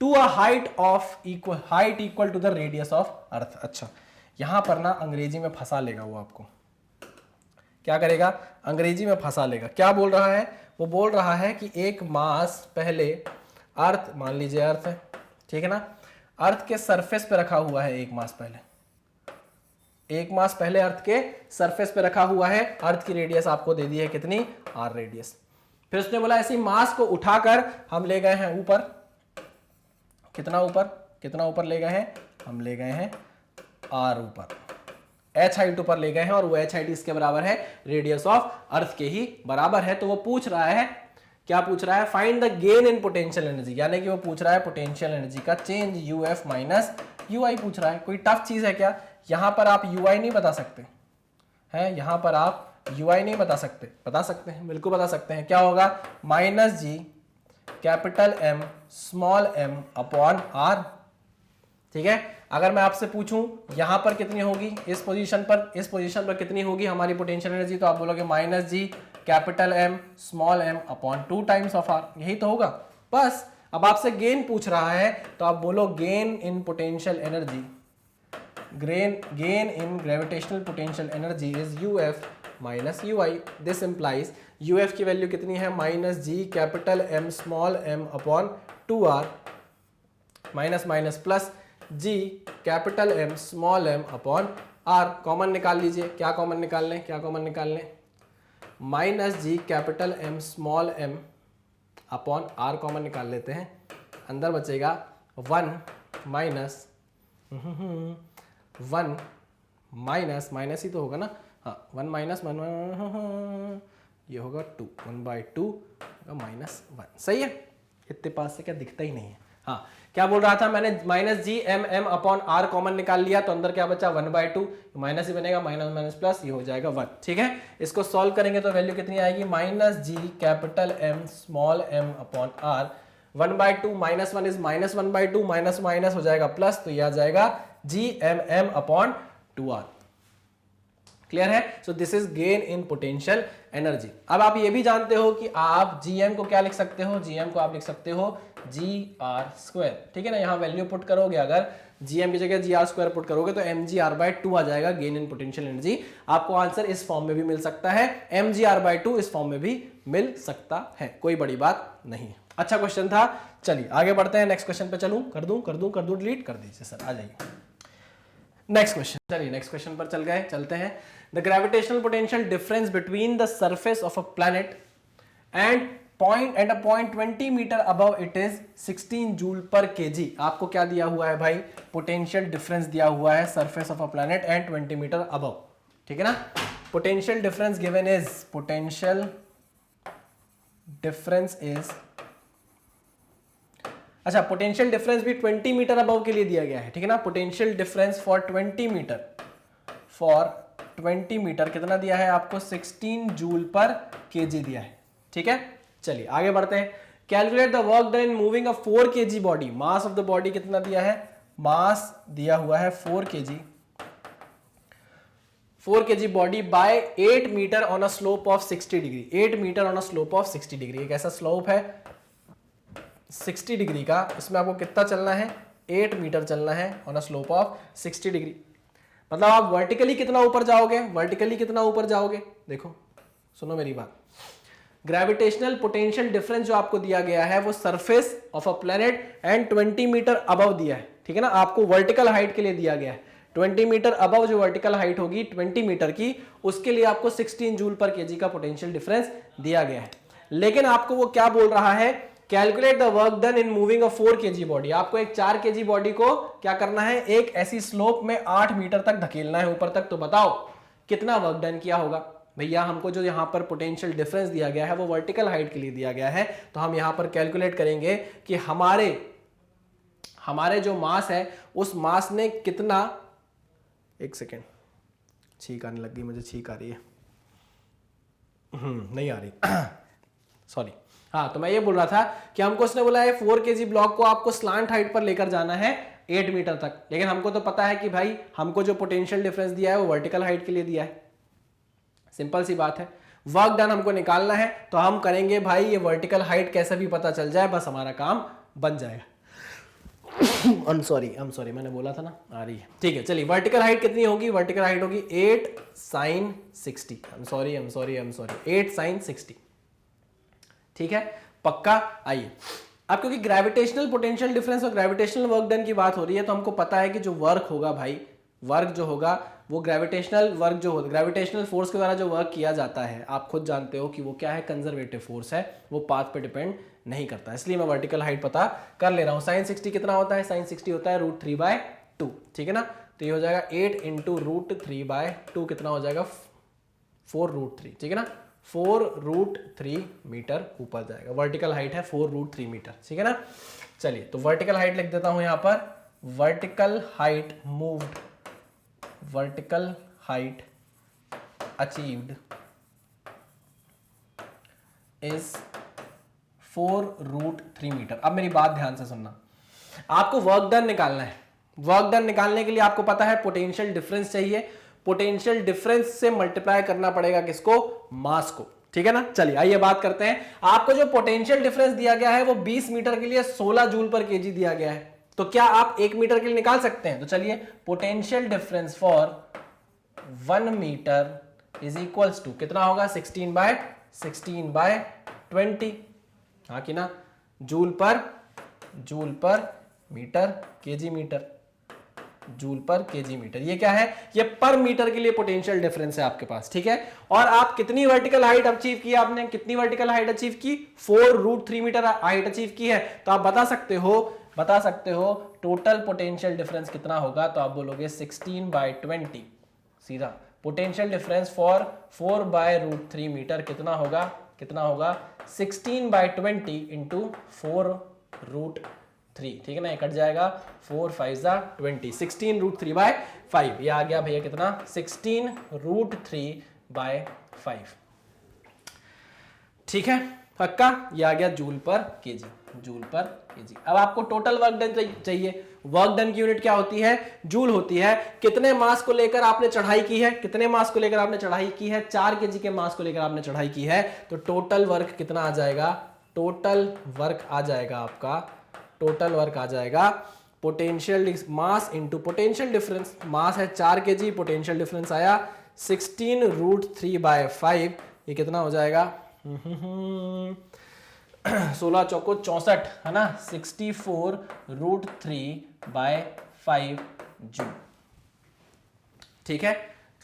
to a height equal to the radius of earth। अच्छा, यहां पर ना अंग्रेजी में फंसा लेगा वो, आपको क्या करेगा, अंग्रेजी में फंसा लेगा। क्या बोल रहा है, वो बोल रहा है कि एक मास पहले अर्थ, मान लीजिए अर्थ है, ठीक है ना, अर्थ के सरफेस पे रखा हुआ है, एक मास पहले अर्थ के सरफेस पे रखा हुआ है। अर्थ की रेडियस आपको दे दी है कितनी, r रेडियस। फिर उसने बोला ऐसी मास को उठाकर हम ले गए हैं ऊपर, कितना ऊपर ले गए हैं, हम ले गए हैं r ऊपर, h हाइट ऊपर ले गए हैं, और वो h हाइट इसके बराबर है रेडियस ऑफ अर्थ के ही बराबर है। तो वो पूछ रहा है, क्या पूछ रहा है, find the gain in potential energy, यानी कि वो पूछ रहा है पोटेंशियल एनर्जी का चेंज, uf माइनस ui पूछ रहा है। कोई टफ चीज है क्या? यहां पर आप ui नहीं बता सकते हैं, यहां पर आप ui नहीं बता सकते हैं, बिल्कुल बता सकते हैं। क्या होगा, -g capital M small m upon r। ठीक है, अगर मैं आपसे पूछूं यहां पर कितनी होगी, इस पोजीशन पर कितनी होगी हमारी पोटेंशियल एनर्जी, तो आप बोलोगे -g capital M small m upon 2 times of r, यही तो होगा बस। अब आपसे गेन पूछ रहा है, तो आप बोलो gain in potential energy, gain in gravitational potential energy is uf minus ui। This implies uf की वैल्यू कितनी है, -g capital M small m upon 2r, minus minus plus g capital M small m upon r। Common निकाल लीजिए, क्या common निकाल लें, -g capital M small m upon r common निकाल लेते हैं, अंदर बचेगा 1 माइनस ही तो होगा ना, हाँ 1 माइनस 1 ये होगा 2, 1/2 -1। सही है, इतने पास से क्या दिखता ही नहीं है। हाँ, क्या बोल रहा था, मैंने -Gmm अपॉन r कॉमन निकाल लिया, तो अंदर क्या बचा 1/2, माइनस ही बनेगा, माइनस माइनस प्लस, ये हो जाएगा 1। ठीक है, इसको सॉल्व करेंगे तो वैल्यू कितनी आएगी, -g capital M small m upon r, 1/2 -1 is -1/2, minus minus हो जाएगा प्लस, तो ये आ जाएगा Gmm अपॉन 2r। क्लियर है? So this is gain in potential energy. अब आप ये भी जानते हो कि आप gm को क्या लिख सकते हो, gm को आप लिख सकते हो gr²। ठीक है ना, यहाँ वैल्यू पुट करोगे, अगर gm की जगह gr² पुट करोगे तो mgr/2 आ जाएगा, गेन इन पोटेंशियल एनर्जी। आपको आंसर इस फॉर्म में भी मिल सकता है, mgr/2 इस फॉर्म में भी मिल सकता है, कोई बड़ी बात नहीं है। अच्छा क्वेश्चन था, चलिए आगे बढ़ते हैं। नेक्स्ट क्वेश्चन पे चलूं, कर दूं, डिलीट कर दीजिए सर, आ जाइए नेक्स्ट क्वेश्चन। चलिए नेक्स्ट क्वेश्चन पर चलते हैं। The gravitational potential difference between the surface of a planet and a point 20 metre above it is 16 joule per kg। आपको क्या दिया हुआ है भाई, पोटेंशियल डिफरेंस दिया हुआ है surface of a planet and 20 metre above. ठीक है ना, पोटेंशियल डिफरेंस गिवन इज, अच्छा, पोटेंशियल डिफरेंस भी 20 मीटर अबव के लिए दिया गया है, ठीक है ना। Potential difference for 20 metre, for 20 metre कितना दिया है आपको, 16 जूल पर केजी दिया है, ठीक है। चलिए आगे बढ़ते हैं। Calculate the work done in moving a 4 kg body. Mass of the body कितना दिया है, मास दिया हुआ है 4 kg, 4 kg body by 8 metre on a slope of 60 degree. 8 metre on a slope of 60 degree, एक ऐसा स्लोप है 60 डिग्री का, इसमें आपको कितना चलना है, 8 मीटर चलना है on a slope of 60 degree. मतलब आप वर्टिकली कितना ऊपर जाओगे, वर्टिकली कितना ऊपर जाओगे, देखो सुनो मेरी बात। ग्रेविटेशनल पोटेंशियल डिफरेंस जो आपको दिया गया है वो surface of a planet and 20 metre above दिया है, ठीक है ना। आपको वर्टिकल हाइट के लिए दिया गया है 20 मीटर अबव, जो वर्टिकल हाइट होगी 20 मीटर की, उसके लिए आपको 16 जूल पर केजी का पोटेंशियल डिफरेंस दिया गया है। लेकिन आपको वो क्या बोल रहा है, calculate the work done in moving a 4 kg body. आपको एक 4 kg बॉडी को क्या करना है, एक ऐसी स्लोप में 8 मीटर तक धकेलना है ऊपर तक। तो बताओ कितना वर्क डन किया होगा। भैया हमको जो यहां पर पोटेंशियल डिफरेंस दिया गया है वो वर्टिकल हाइट के लिए दिया गया है, तो हम यहां पर कैलकुलेट करेंगे कि हमारे जो मास है उस मास ने कितना, एक सेकेंड, छींक आने लग गई मुझे, छींक आ रही है, नहीं आ रही सॉरी। हाँ, तो मैं ये बोल रहा था कि हमको उसने बोला है 4 kg ब्लॉक को आपको स्लांट हाइट पर लेकर जाना है 8 मीटर तक, लेकिन हमको तो पता है कि भाई हमको जो पोटेंशियल डिफरेंस दिया है वो वर्टिकल हाइट के लिए दिया है। सिंपल सी बात है, वर्क डन हमको निकालना है तो हम करेंगे भाई ये वर्टिकल हाइट कैसे भी पता चल जाए, बस हमारा काम बन जाएगा। आई एम सॉरी मैंने बोला था ना, आ रही है, ठीक है। चलिए वर्टिकल हाइट कितनी होगी, वर्टिकल हाइट होगी 8 sin 60, I am sorry 8 sin 60, ठीक है, पक्का। आइए अब क्योंकि ग्रेविटेशनल पोटेंशियल डिफरेंस और ग्रेविटेशनल वर्क डन की बात हो रही है, तो हमको पता है कि जो वर्क होगा भाई, वर्क जो होगा वो ग्रेविटेशनल वर्क जो होगा, ग्रेविटेशनल फोर्स के द्वारा जो वर्क किया जाता है, आप खुद जानते हो कि वो क्या है, कंजर्वेटिव फोर्स है, वो पाथ पे डिपेंड नहीं करता। इसलिए मैं वर्टिकल हाइट पता कर ले रहा हूं। sin 60 कितना होता है, sin 60 होता है √3/2, ठीक है ना। तो ये हो जाएगा 8 × √3/2, कितना हो जाएगा 4√3, ठीक है ना, 4√3 मीटर ऊपर जाएगा। वर्टिकल हाइट है 4√3 मीटर, ठीक है ना। चलिए तो वर्टिकल हाइट लिख देता हूं यहां पर, vertical height moved, vertical height achieved is 4√3 metre. अब मेरी बात ध्यान से सुनना, आपको वर्क डन निकालना है। वर्क डन निकालने के लिए आपको पता है पोटेंशियल डिफरेंस चाहिए, पोटेंशियल डिफरेंस से मल्टीप्लाई करना पड़ेगा किसको, मास को, ठीक है ना। चलिए आइए बात करते हैं। आपको जो पोटेंशियल डिफरेंस दिया गया है वो 20 मीटर के लिए 16 जूल पर केजी दिया गया है, तो क्या आप 1 मीटर के लिए निकाल सकते हैं। तो चलिए potential difference for 1 metre is equals to कितना होगा, 16/20, हाँ कि ना, joule per metre, kg metre, joule per kg metre. ये क्या है, ये पर मीटर के लिए पोटेंशियल डिफरेंस है आपके पास, ठीक है। और आप कितनी वर्टिकल हाइट अचीव की, आपने कितनी वर्टिकल हाइट अचीव की, 4√3 मीटर हाइट अचीव की है। तो आप बता सकते हो टोटल पोटेंशियल डिफरेंस कितना होगा। तो आप बोलोगे 16/20, सीधा पोटेंशियल डिफरेंस फॉर 4/√3 मीटर कितना होगा 16/20 इंटू 4√3, ठीक है ना, ये कट जाएगा 4 5 20, 16√3/5, ये आ गया भैया कितना, 16√3/5, ठीक है, पक्का। ये आ गया joule per KG, joule per KG. अब आपको टोटल वर्क डन चाहिए। वर्क डन की यूनिट क्या होती है, जूल होती है। कितने मास को लेकर आपने चढ़ाई की है, 4 केजी के मास को लेकर आपने चढ़ाई की है। तो टोटल वर्क कितना आ जाएगा, टोटल वर्क आ जाएगा potential mass into potential difference. Mass है 4 केजी, पोटेंशियल डिफरेंस आया 16√3/5, ये कितना हो जाएगा 16 चौको 64, है ना, 64√3/5 जूल, ठीक है,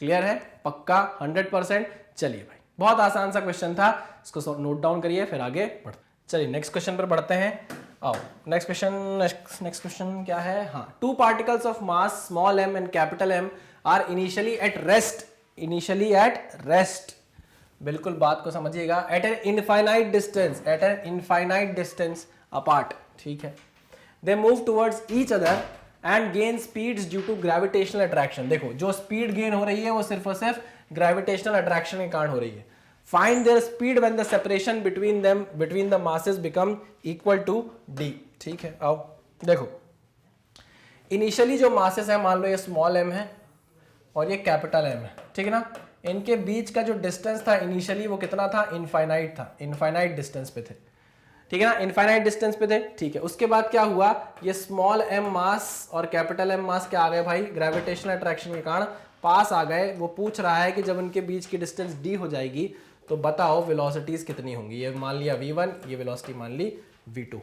क्लियर है, पक्का 100%। चलिए भाई बहुत आसान सा क्वेश्चन था, इसको नोट डाउन करिए फिर आगे बढ़ते। चलिए नेक्स्ट क्वेश्चन पर बढ़ते हैं। आओ नेक्स्ट क्वेश्चन क्या है, हाँ, 2 particles of mass small m and capital M are initially at rest, बिल्कुल बात को समझिएगा, at an infinite distance apart, ठीक है। They move towards each other and gain speeds due to gravitational attraction. देखो जो स्पीड गेन हो रही है वो सिर्फ और सिर्फ ग्रेविटेशनल अट्रैक्शन के कारण हो रही है। Find their speed when the separation between the masses become equal to d। ठीक है, आओ देखो इनिशियली जो मासेस है, मान लो ये स्मॉल m है और ये कैपिटल M है, ठीक है ना। इनके बीच का जो डिस्टेंस था इनिशियली वो कितना था, इनफाइनाइट था, इनफाइनाइट डिस्टेंस पे थे, ठीक है ना, इनफाइनाइट डिस्टेंस पे थे, ठीक है। उसके बाद क्या हुआ, ये स्मॉल m मास और कैपिटल M मास क्या आ गए भाई, ग्रेविटेशनल अट्रैक्शन के कारण पास आ गए। वो पूछ रहा है कि जब उनके बीच की डिस्टेंस d हो जाएगी तो बताओ वेलोसिटीज कितनी होंगी। ये मान लिया v1, ये वेलोसिटी मान ली v2।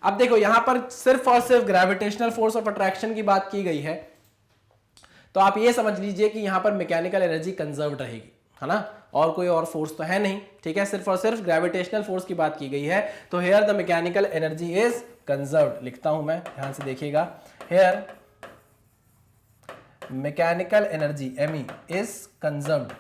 अब देखो यहां पर सिर्फ और सिर्फ ग्रेविटेशनल फोर्स ऑफ अट्रैक्शन की बात की गई है, तो आप ये समझ लीजिए कि यहां पर मैकेनिकल एनर्जी कंजर्व्ड रहेगी, है ना, और कोई और फोर्स तो है नहीं, ठीक है, सिर्फ और सिर्फ ग्रेविटेशनल फोर्स की बात की गई है। तो here the mechanical energy is conserved, लिखता हूं मैं, ध्यान से देखिएगा, here mechanical energy me is conserved,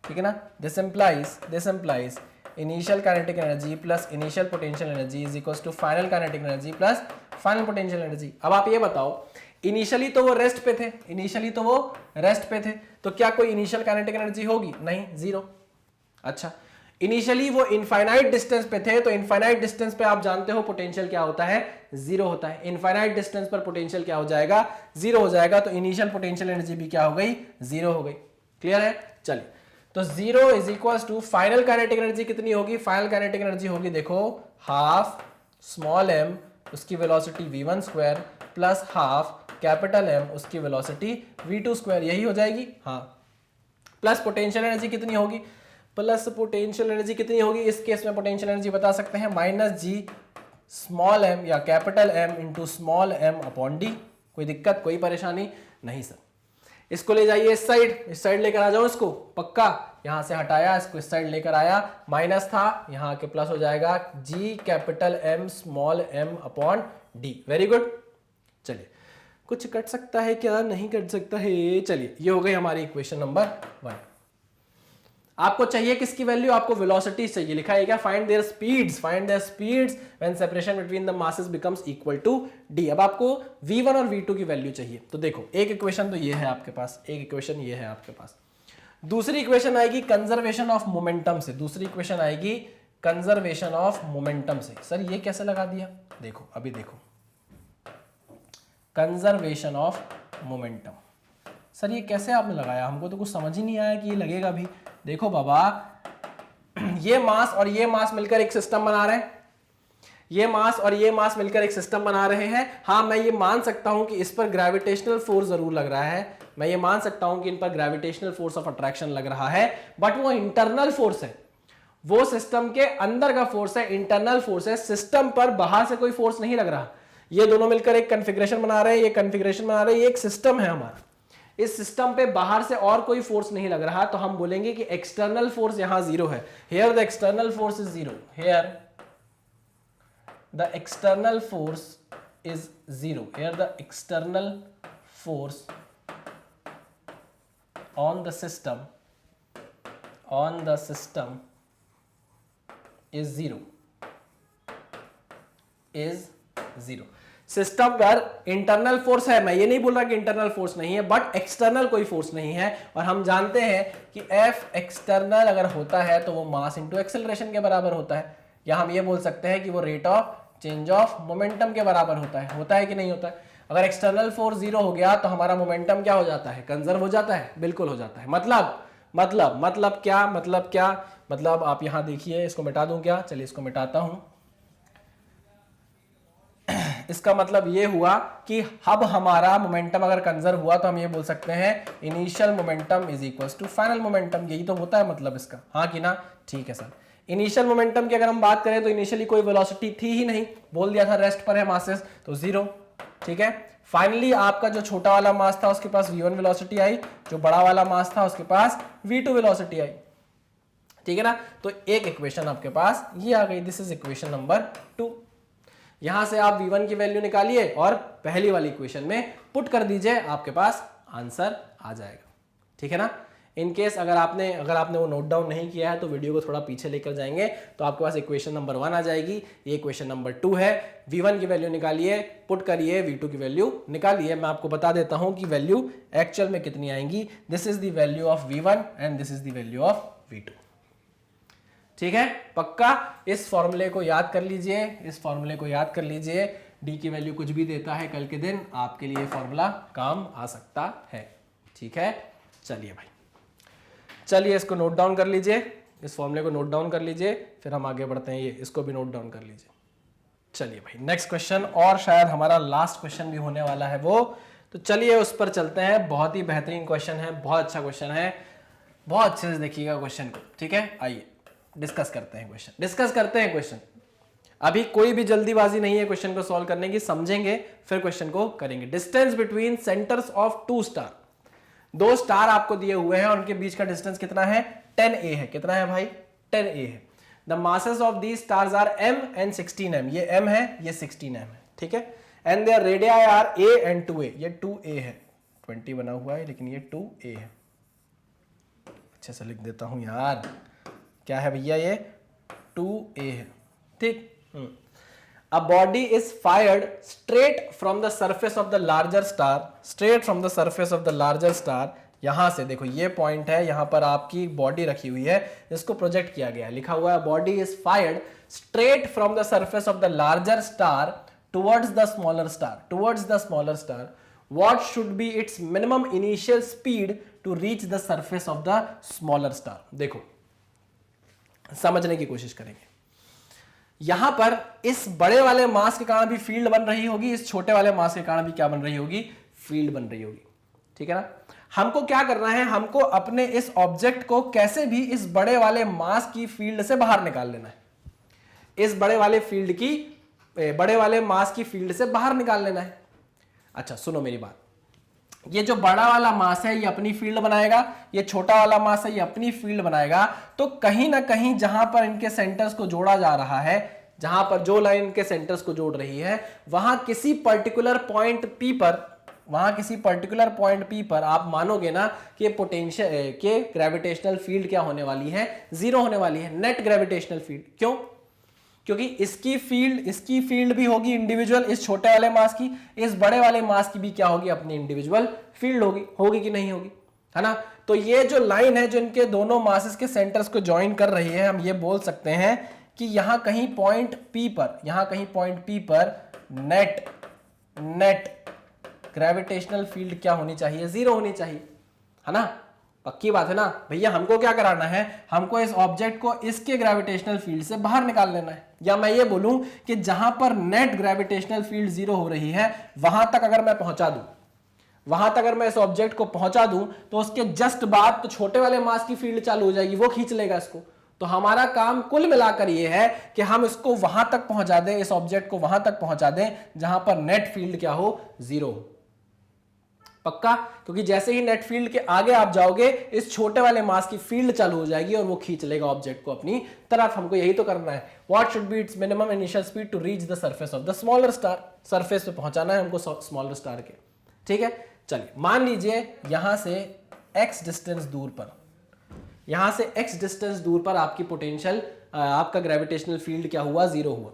ठीक है ना। This implies initial kinetic energy plus initial potential energy is equals to final kinetic energy plus final potential energy. अब आप ये बताओ, इनिशियली तो वो रेस्ट पे थे, तो क्या कोई इनिशियल काइनेटिक एनर्जी होगी, नहीं, जीरो। अच्छा, इनिशियली वो इनफाइनाइट डिस्टेंस पे थे, तो इनफाइनाइट डिस्टेंस पे आप जानते हो पोटेंशियल क्या होता है, जीरो होता है। इनफाइनाइट डिस्टेंस पर पोटेंशियल क्या हो जाएगा, जीरो हो जाएगा, तो इनिशियल पोटेंशियल एनर्जी भी क्या हो गई, जीरो हो गई। क्लियर है, चलिए, तो zero is equals to final kinetic energy कितनी होगी, फाइनल काइनेटिक एनर्जी होगी, देखो हाफ स्मॉल m उसकी velocity v1 square plus half capital M उसकी वेलोसिटी v2 स्क्वायर, यही हो जाएगी, हाँ। प्लस पोटेंशियल एनर्जी कितनी होगी, इस केस में पोटेंशियल एनर्जी बता सकते हैं माइनस जी स्मॉल m या capital M into small m upon d। कोई दिक्कत, कोई परेशानी नहीं सर। इसको ले जाइए इस साइड लेकर आ जाओ इसको, पक्का, यहां से हटाया इसको, इस साइड लेकर आया, माइनस था, यहां आके प्लस हो जाएगा, G capital M small m upon d। Very good, चलिए, कुछ कट सकता है क्या, नहीं कट सकता है। चलिए, ये हो गई हमारी इक्वेशन नंबर 1। आपको चाहिए किसकी वैल्यू, आपको वेलोसिटी चाहिए, लिखा है क्या, find their speeds when separation between the masses becomes equal to d। अब आपको v1 और v2 की वैल्यू चाहिए, तो देखो एक इक्वेशन तो ये है आपके पास, एक इक्वेशन ये है आपके पास, दूसरी इक्वेशन आएगी कंजर्वेशन ऑफ मोमेंटम से, सर ये कैसे लगा दिया, देखो अभी देखो, कंजर्वेशन ऑफ मोमेंटम, सर ये कैसे आपने लगाया, हमको तो कुछ समझ ही नहीं आया कि ये लगेगा भी। देखो बाबा, ये मास और ये मास मिलकर एक सिस्टम बना रहे हैं, हाँ मैं ये मान सकता हूं कि इस पर ग्रेविटेशनल फोर्स जरूर लग रहा है, मैं ये मान सकता हूं कि इन पर ग्रेविटेशनल फोर्स ऑफ अट्रैक्शन लग रहा है, बट वो इंटरनल फोर्स है, वो सिस्टम के अंदर का फोर्स है, इंटरनल फोर्स है, सिस्टम पर बाहर से कोई फोर्स नहीं लग रहा। ये दोनों मिलकर एक कॉन्फ़िगरेशन बना रहे हैं, ये एक सिस्टम है हमारा, इस सिस्टम पे बाहर से और कोई फोर्स नहीं लग रहा, तो हम बोलेंगे कि एक्सटर्नल फोर्स यहां जीरो है। Here the external force is zero, on the system is zero। System पर इंटरनल फोर्स है, मैं ये नहीं बोल रहा कि इंटरनल फोर्स नहीं है, बट एक्सटर्नल कोई फोर्स नहीं है, और हम जानते हैं कि F एक्सटर्नल अगर होता है तो वो मास इंटू एक्सेलरेशन के बराबर होता है, या हम ये बोल सकते हैं कि वो rate of change of momentum के बराबर होता है कि नहीं होता है। अगर एक्सटर्नल फोर्स जीरो हो गया तो हमारा मोमेंटम क्या हो जाता है, कंजर्व हो जाता है, बिल्कुल हो जाता है। मतलब क्या, मतलब आप यहां देखिए, इसको मिटा दूं क्या, चलिए इसको मिटाता हूं। इसका मतलब ये हुआ कि अब हमारा मोमेंटम अगर कंजर्व हुआ तो हम ये बोल सकते हैं initial momentum is equals to final momentum, यही तो होता है मतलब इसका, हाँ कि ना, ठीक है सर। इनिशियल मोमेंटम की अगर हम बात करें तो इनिशियली कोई वेलोसिटी थी ही नहीं, बोल दिया था रेस्ट पर है मासेस, तो जीरो, ठीक है। फाइनली आपका जो छोटा वाला मास था उसके पास v1 वेलोसिटी आई, जो बड़ा वाला मास था उसके पास v2 वेलोसिटी आई, ठीक है ना। तो एक इक्वेशन आपके पास ये आ गई, दिस इज इक्वेशन नंबर 2। यहां से आप v1 की वैल्यू निकालिए और पहली वाली इक्वेशन में पुट कर दीजिए, आपके पास आंसर आ जाएगा, ठीक है ना। इन केस अगर आपने वो नोट डाउन नहीं किया है तो वीडियो को थोड़ा पीछे लेकर जाएंगे तो आपके पास इक्वेशन नंबर 1 आ जाएगी, ये इक्वेशन नंबर 2 है। V1 की वैल्यू निकालिए, पुट करिए, V2 की वैल्यू निकालिए। मैं आपको बता देता हूं कि वैल्यू एक्चुअल में कितनी आएंगी। This is the value of V1 and this is the value of V2। ठीक है, पक्का इस फॉर्मूले को याद कर लीजिए, इस फॉर्मूले को याद कर लीजिए। डी की वैल्यू कुछ भी देता है कल के दिन, आपके लिए फॉर्मूला काम आ सकता है। ठीक है, चलिए भाई, चलिए इसको नोट डाउन कर लीजिए, इस फॉर्मूले को नोट डाउन कर लीजिए, फिर हम आगे बढ़ते हैं। ये इसको भी नोट डाउन कर लीजिए। चलिए भाई नेक्स्ट क्वेश्चन, और शायद हमारा लास्ट क्वेश्चन भी होने वाला है वो, तो चलिए उस पर चलते हैं। बहुत ही बेहतरीन क्वेश्चन है, बहुत अच्छा क्वेश्चन है, बहुत अच्छे से देखिएगा क्वेश्चन को। ठीक है, आइए डिस्कस करते हैं क्वेश्चन, डिस्कस करते हैं क्वेश्चन। अभी कोई भी जल्दीबाजी नहीं है क्वेश्चन को सॉल्व करने की, समझेंगे फिर क्वेश्चन को करेंगे। Distance between centres of 2 star, 2 star आपको दिए हुए हैं और उनके बीच का डिस्टेंस कितना है, 10a है। कितना है भाई, 10a है। The masses of these stars are m and 16m, ये m है, ये 16m है। ठीक है, and their radius are a and 2a, ये 2a है। 20 बना हुआ है लेकिन ये 2a है। अच्छे से लिख देता हूं यार, क्या है भैया, ये 2a है। ठीक, A body is fired straight from the surface of the larger star, straight from the surface of the larger star। यहां से देखो ये पॉइंट है, यहां पर आपकी बॉडी रखी हुई है, इसको प्रोजेक्ट किया गया है, लिखा हुआ है body is fired straight from the surface of the larger star towards the smaller star, towards the smaller star. What should be its minimum initial speed to reach the surface of the smaller star. देखो समझने की कोशिश करेंगे। यहां पर इस बड़े वाले मास के कारण भी फील्ड बन रही होगी, इस छोटे वाले मास के कारण भी क्या बन रही होगी, फील्ड बन रही होगी। ठीक है ना, हमको क्या करना है, हमको अपने इस ऑब्जेक्ट को कैसे भी इस बड़े वाले मास की फील्ड से बाहर निकाल लेना है, इस बड़े वाले मास की फील्ड से बाहर निकाल लेना है। अच्छा सुनो मेरी बात, ये जो बड़ा वाला मास है ये अपनी फील्ड बनाएगा, ये छोटा वाला मास है ये अपनी फील्ड बनाएगा। तो कहीं ना कहीं जहां पर इनके सेंटर्स को जोड़ा जा रहा है, जहां पर जो लाइन इनके सेंटर्स को जोड़ रही है, वहां किसी पर्टिकुलर पॉइंट P पर आप मानोगे ना कि पोटेंशियल के ग्रेविटेशनल फील्ड क्या होने वाली है, 0 होने वाली है, नेट ग्रेविटेशनल फील्ड। क्यों? क्योंकि इसकी फील्ड भी होगी इंडिविजुअल, इस छोटे वाले मास की, इस बड़े वाले मास की भी क्या होगी, अपनी इंडिविजुअल फील्ड होगी कि नहीं होगी, है ना। तो ये जो लाइन है जो इनके दोनों मासेस के सेंटर्स को ज्वाइन कर रही है, हम ये बोल सकते हैं कि यहां कहीं पॉइंट P पर नेट ग्रेविटेशनल फील्ड क्या होनी चाहिए, 0 होनी चाहिए, है ना। पक्की बात है ना भैया। हमको क्या कराना है, हमको इस ऑब्जेक्ट को इसके ग्रेविटेशनल फील्ड से बाहर निकाल लेना है। या मैं ये बोलूं कि जहां पर नेट ग्रेविटेशनल फील्ड 0 हो रही है, वहां तक अगर मैं पहुंचा दूं, वहां तक अगर मैं इस ऑब्जेक्ट को पहुंचा दूं, तो उसके जस्ट बाद तो छोटे वाले मास की फील्ड चालू हो जाएगी, वो खींच लेगा इसको। तो हमारा काम कुल मिलाकर ये है कि हम इसको वहां तक पहुंचा दें, इस ऑब्जेक्ट को वहां तक पहुंचा दें जहां पर नेट फील्ड क्या हो, 0 हो। पक्का? क्योंकि जैसे ही नेट फील्ड के आगे आप जाओगे, इस छोटे वाले मास की फील्ड चालू हो जाएगी और वो खींच लेगा ऑब्जेक्ट को अपनी तरफ। हमको यही तो करना है। What should be its minimum initial speed to reach the surface of the smaller star, surface पे पहुंचाना है हमको स्मॉलर स्टार के। ठीक है, चलिए मान लीजिए यहां से x डिस्टेंस दूर पर आपकी पोटेंशियल, आपका ग्रेविटेशनल फील्ड क्या हुआ, 0 हुआ।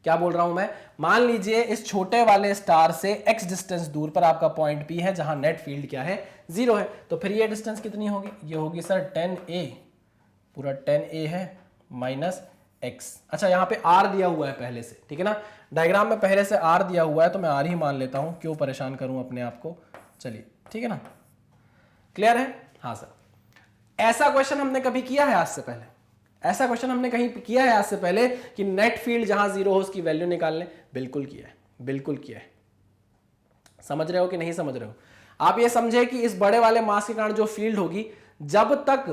क्या बोल रहा हूं मैं, मान लीजिए इस छोटे वाले स्टार से x डिस्टेंस दूर पर आपका पॉइंट P है जहां नेट फील्ड क्या है, 0 है। तो फिर ये डिस्टेंस कितनी होगी, ये होगी सर 10a, पूरा 10a है माइनस x। अच्छा यहाँ पे r दिया हुआ है पहले से, ठीक है ना, डायग्राम में पहले से r दिया हुआ है तो मैं r ही मान लेता हूं, क्यों परेशान करूं अपने आप को। चलिए ठीक है ना, क्लियर है। हाँ सर, ऐसा क्वेश्चन हमने कभी किया है आज से पहले, ऐसा क्वेश्चन हमने कहीं किया है आज से पहले कि नेट फील्ड जहां 0 हो उसकी वैल्यू निकाल लें? बिल्कुल किया है, बिल्कुल किया है। समझ रहे हो कि नहीं समझ रहे हो? आप ये समझे कि इस बड़े वाले मास के कारण जो फील्ड होगी, जब तक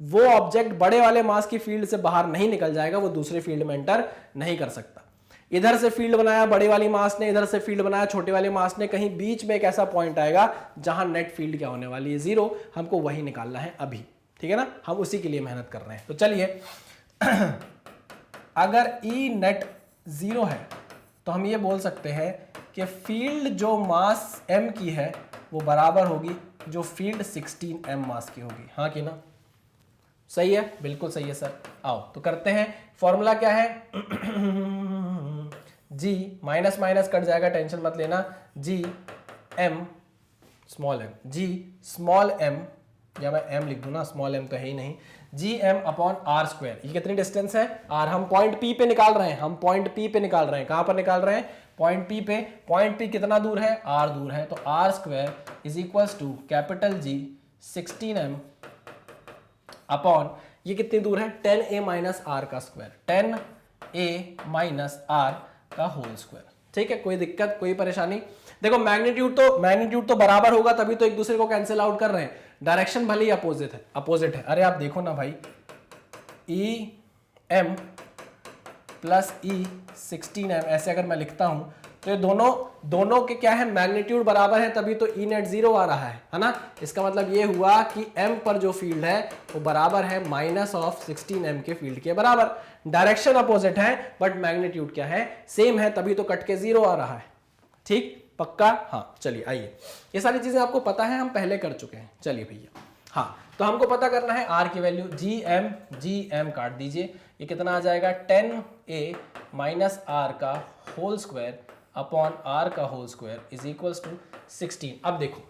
वो ऑब्जेक्ट बड़े वाले मास की फील्ड से बाहर नहीं निकल जाएगा, वो दूसरे फील्ड में एंटर नहीं कर सकता। इधर से फील्ड बनाया बड़े वाली मास ने, इधर से फील्ड बनाया छोटे वाले मास ने, कहीं बीच में एक ऐसा पॉइंट आएगा जहां नेट फील्ड क्या होने वाली है, 0। हमको वही निकालना है अभी, ठीक है ना, हम उसी के लिए मेहनत कर रहे हैं। तो चलिए अगर ई नेट 0 है तो हम ये बोल सकते हैं कि फील्ड जो मास m की है वो बराबर होगी जो फील्ड 16 m मास की होगी, हाँ कि ना? सही है, बिल्कुल सही है सर। आओ तो करते हैं। फॉर्मूला क्या है? जी माइनस माइनस कट जाएगा, टेंशन मत लेना। जी एम स्मॉल एम, जी स्मॉल एम, या मैं एम लिख दूं ना, स्मॉल एम तो है ही नहीं, G M upon R square. ये कितनी डिस्टेंस है? आर। हम पॉइंट पी पे निकाल रहे हैं, हम पॉइंट पी पे निकाल रहे हैं। कहां पर निकाल रहे हैं? पॉइंट पी पे। पॉइंट पी कितना दूर है? आर दूर है। तो R square is equals to capital G 16m upon ये कितनी दूर है? 10a माइनस आर का स्क्वायर, 10a माइनस आर का होल स्क्वायर। ठीक है, कोई दिक्कत, कोई परेशानी? देखो मैग्नीट्यूड तो बराबर होगा, तभी तो एक दूसरे को कैंसिल आउट कर रहे हैं। डायरेक्शन भले ही अपोजिट है। अरे आप देखो ना भाई, ई एम प्लस ई 16m ऐसे अगर मैं लिखता हूं तो ये दोनों के क्या है? मैग्नीट्यूड बराबर है, तभी तो ई नेट 0 आ रहा है ना? इसका मतलब ये हुआ कि m पर जो फील्ड है वो बराबर है माइनस ऑफ 16m के फील्ड के बराबर। डायरेक्शन अपोजिट है बट मैग्नीट्यूड क्या है? सेम है, तभी तो कट के 0 आ रहा है। ठीक, पक्का? हाँ चलिए आइए, ये सारी चीजें आपको पता है, हम पहले कर चुके हैं। चलिए भैया, हाँ तो हमको पता करना है r की वैल्यू। जी एम काट दीजिए, ये कितना आ जाएगा? 10a माइनस आर का होल स्क्वायर अपॉन आर का whole square is equals to 16। अब देखो,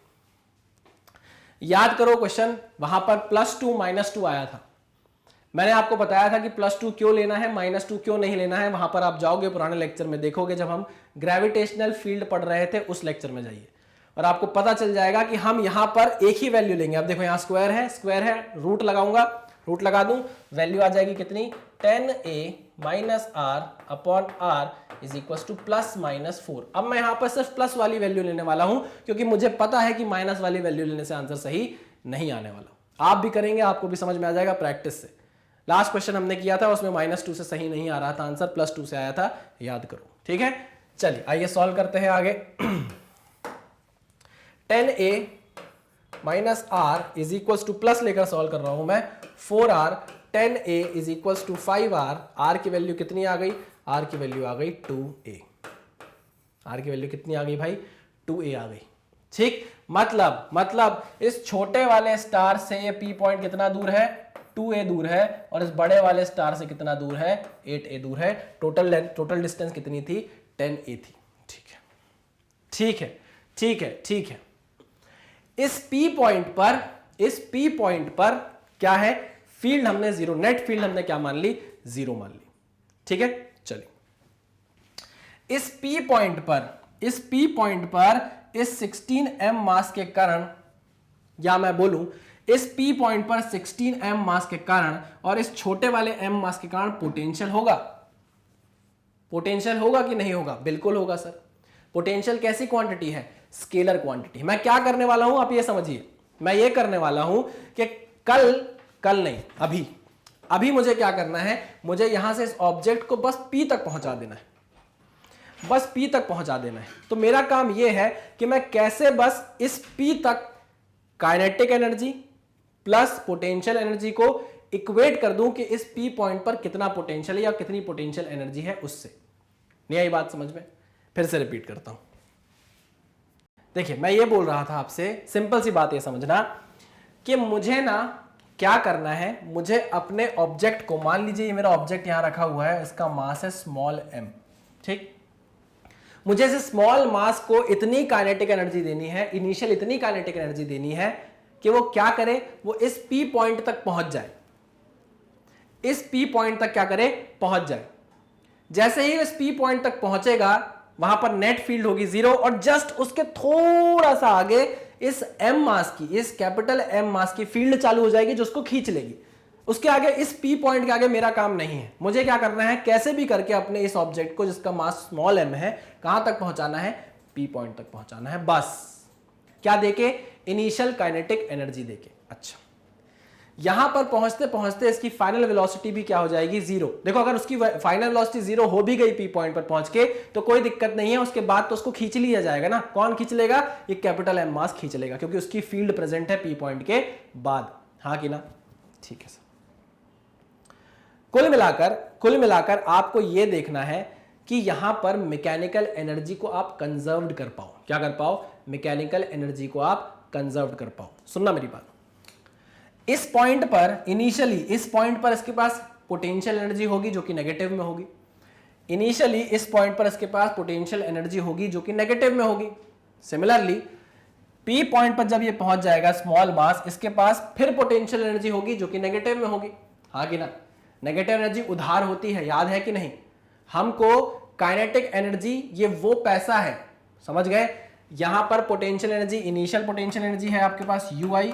याद करो क्वेश्चन, वहां पर +2 -2 आया था। मैंने आपको बताया था कि +2 क्यों लेना है, -2 क्यों नहीं लेना है। वहां पर आप जाओगे पुराने लेक्चर में, देखोगे जब हम ग्रेविटेशनल फील्ड पढ़ रहे थे उस लेक्चर में जाइए और आपको पता चल जाएगा कि हम यहां पर एक ही वैल्यू लेंगे। अब देखो यहाँ स्क्वायर है, रूट लगाऊंगा, रूट लगा दूं, वैल्यू आ जाएगी कितनी? 10a minus R upon R is equal to +-4। अब मैं यहां पर सिर्फ प्लस वाली वैल्यू लेने वाला हूं, क्योंकि मुझे पता है कि माइनस वाली वैल्यू लेने से आंसर सही नहीं आने वाला। आप भी करेंगे, आपको भी समझ में आ जाएगा प्रैक्टिस से। लास्ट क्वेश्चन हमने किया था, उसमें -2 से सही नहीं आ रहा था आंसर, +2 से आया था, याद करो। ठीक है, चलिए आइए सॉल्व करते हैं आगे। 10a minus R is equal to, plus लेकर सॉल्व कर रहा हूं मैं, 4r, 10a is equal to 5r। R की वैल्यू कितनी आ गई? आर की वैल्यू आ गई 2a। आर की वैल्यू कितनी आ गई भाई? 2a आ गई। ठीक, मतलब इस छोटे वाले स्टार से ये p पॉइंट कितना दूर है? 2a दूर है, और इस बड़े वाले स्टार से कितना दूर है? 8a दूर है। टोटल डिस्टेंस कितनी थी? 10a थी। ठीक है। इस P पॉइंट पर क्या है? फील्ड हमने 0, नेट फील्ड हमने क्या मान ली? 0 मान ली। ठीक है, चलिए इस P पॉइंट पर इस 16m मास के कारण, या मैं बोलूं इस P पॉइंट पर 16m मास के कारण और इस छोटे वाले m मास के कारण पोटेंशियल होगा कि नहीं होगा? बिल्कुल होगा सर। पोटेंशियल कैसी क्वांटिटी है? Scalar quantity. मैं क्या करने वाला हूं आप ये समझिए, मैं ये करने वाला हूं कि कल नहीं, अभी मुझे क्या करना है? मुझे यहां से इस ऑब्जेक्ट को बस P तक पहुंचा देना है। तो मेरा काम यह है कि मैं कैसे बस इस P तक kinetic energy plus potential energy को इक्वेट कर दूं कि इस P पॉइंट पर कितना पोटेंशियल है या कितनी पोटेंशियल एनर्जी है उससे। नहीं आई बात समझ में? फिर से रिपीट करता हूं। देखिए, मैं ये बोल रहा था आपसे, सिंपल सी बात ये समझना कि मुझे ना क्या करना है, मुझे अपने ऑब्जेक्ट को, मान लीजिए ये मेरा ऑब्जेक्ट यहां रखा हुआ है, इसका मास है स्मॉल m। ठीक, मुझे इस स्मॉल मास को इतनी काइनेटिक एनर्जी देनी है, इनिशियल इतनी काइनेटिक एनर्जी देनी है कि वो क्या करे? वो इस P पॉइंट तक पहुंच जाए। इस P पॉइंट तक क्या करे? पहुंच जाए। जैसे ही इस P पॉइंट तक पहुंचेगा, वहां पर नेट फील्ड होगी 0, और जस्ट उसके थोड़ा सा आगे इस m मास की, इस कैपिटल M मास की फील्ड चालू हो जाएगी जो उसको खींच लेगी। उसके आगे, इस P पॉइंट के आगे मेरा काम नहीं है। मुझे क्या करना है? कैसे भी करके अपने इस ऑब्जेक्ट को जिसका मास स्मॉल m है, कहां तक पहुंचाना है? P पॉइंट तक पहुंचाना है। बस क्या देके? इनिशियल काइनेटिक एनर्जी देके। अच्छा, यहां पर पहुंचते पहुंचते इसकी फाइनल वेलोसिटी भी क्या हो जाएगी? 0। देखो, अगर उसकी फाइनल वेलोसिटी 0 हो भी गई P पॉइंट पर पहुंच के, तो कोई दिक्कत नहीं है, उसके बाद तो उसको खींच लिया जाएगा ना। कौन खींच लेगा? ये कैपिटल M मास खींच लेगा, क्योंकि उसकी फील्ड प्रेजेंट है P पॉइंट के बाद। हाँ कि ना? ठीक है सर। कुल मिलाकर आपको यह देखना है कि यहां पर मैकेनिकल एनर्जी को आप कंजर्व्ड कर पाओ। क्या कर पाओ? मैकेनिकल एनर्जी को आप कंजर्व कर पाओ। सुनना मेरी बात, इस पॉइंट पर इनिशियली, इस पॉइंट पर इसके पास पोटेंशियल एनर्जी होगी जो कि नेगेटिव में होगी। इनिशियली इस पॉइंट पर इसके पास पोटेंशियल एनर्जी होगी जो कि नेगेटिव में होगी। सिमिलरली पी पॉइंट पर जब ये पहुंच जाएगा स्मॉल मास, इसके पास फिर पोटेंशियल एनर्जी होगी जो कि नेगेटिव में होगी। हाँ कि ना? नेगेटिव एनर्जी उधार होती है, याद है कि नहीं? हमको काइनेटिक एनर्जी ये वो पैसा है, समझ गए? यहां पर potential energy, initial potential energy है आपके पास ui,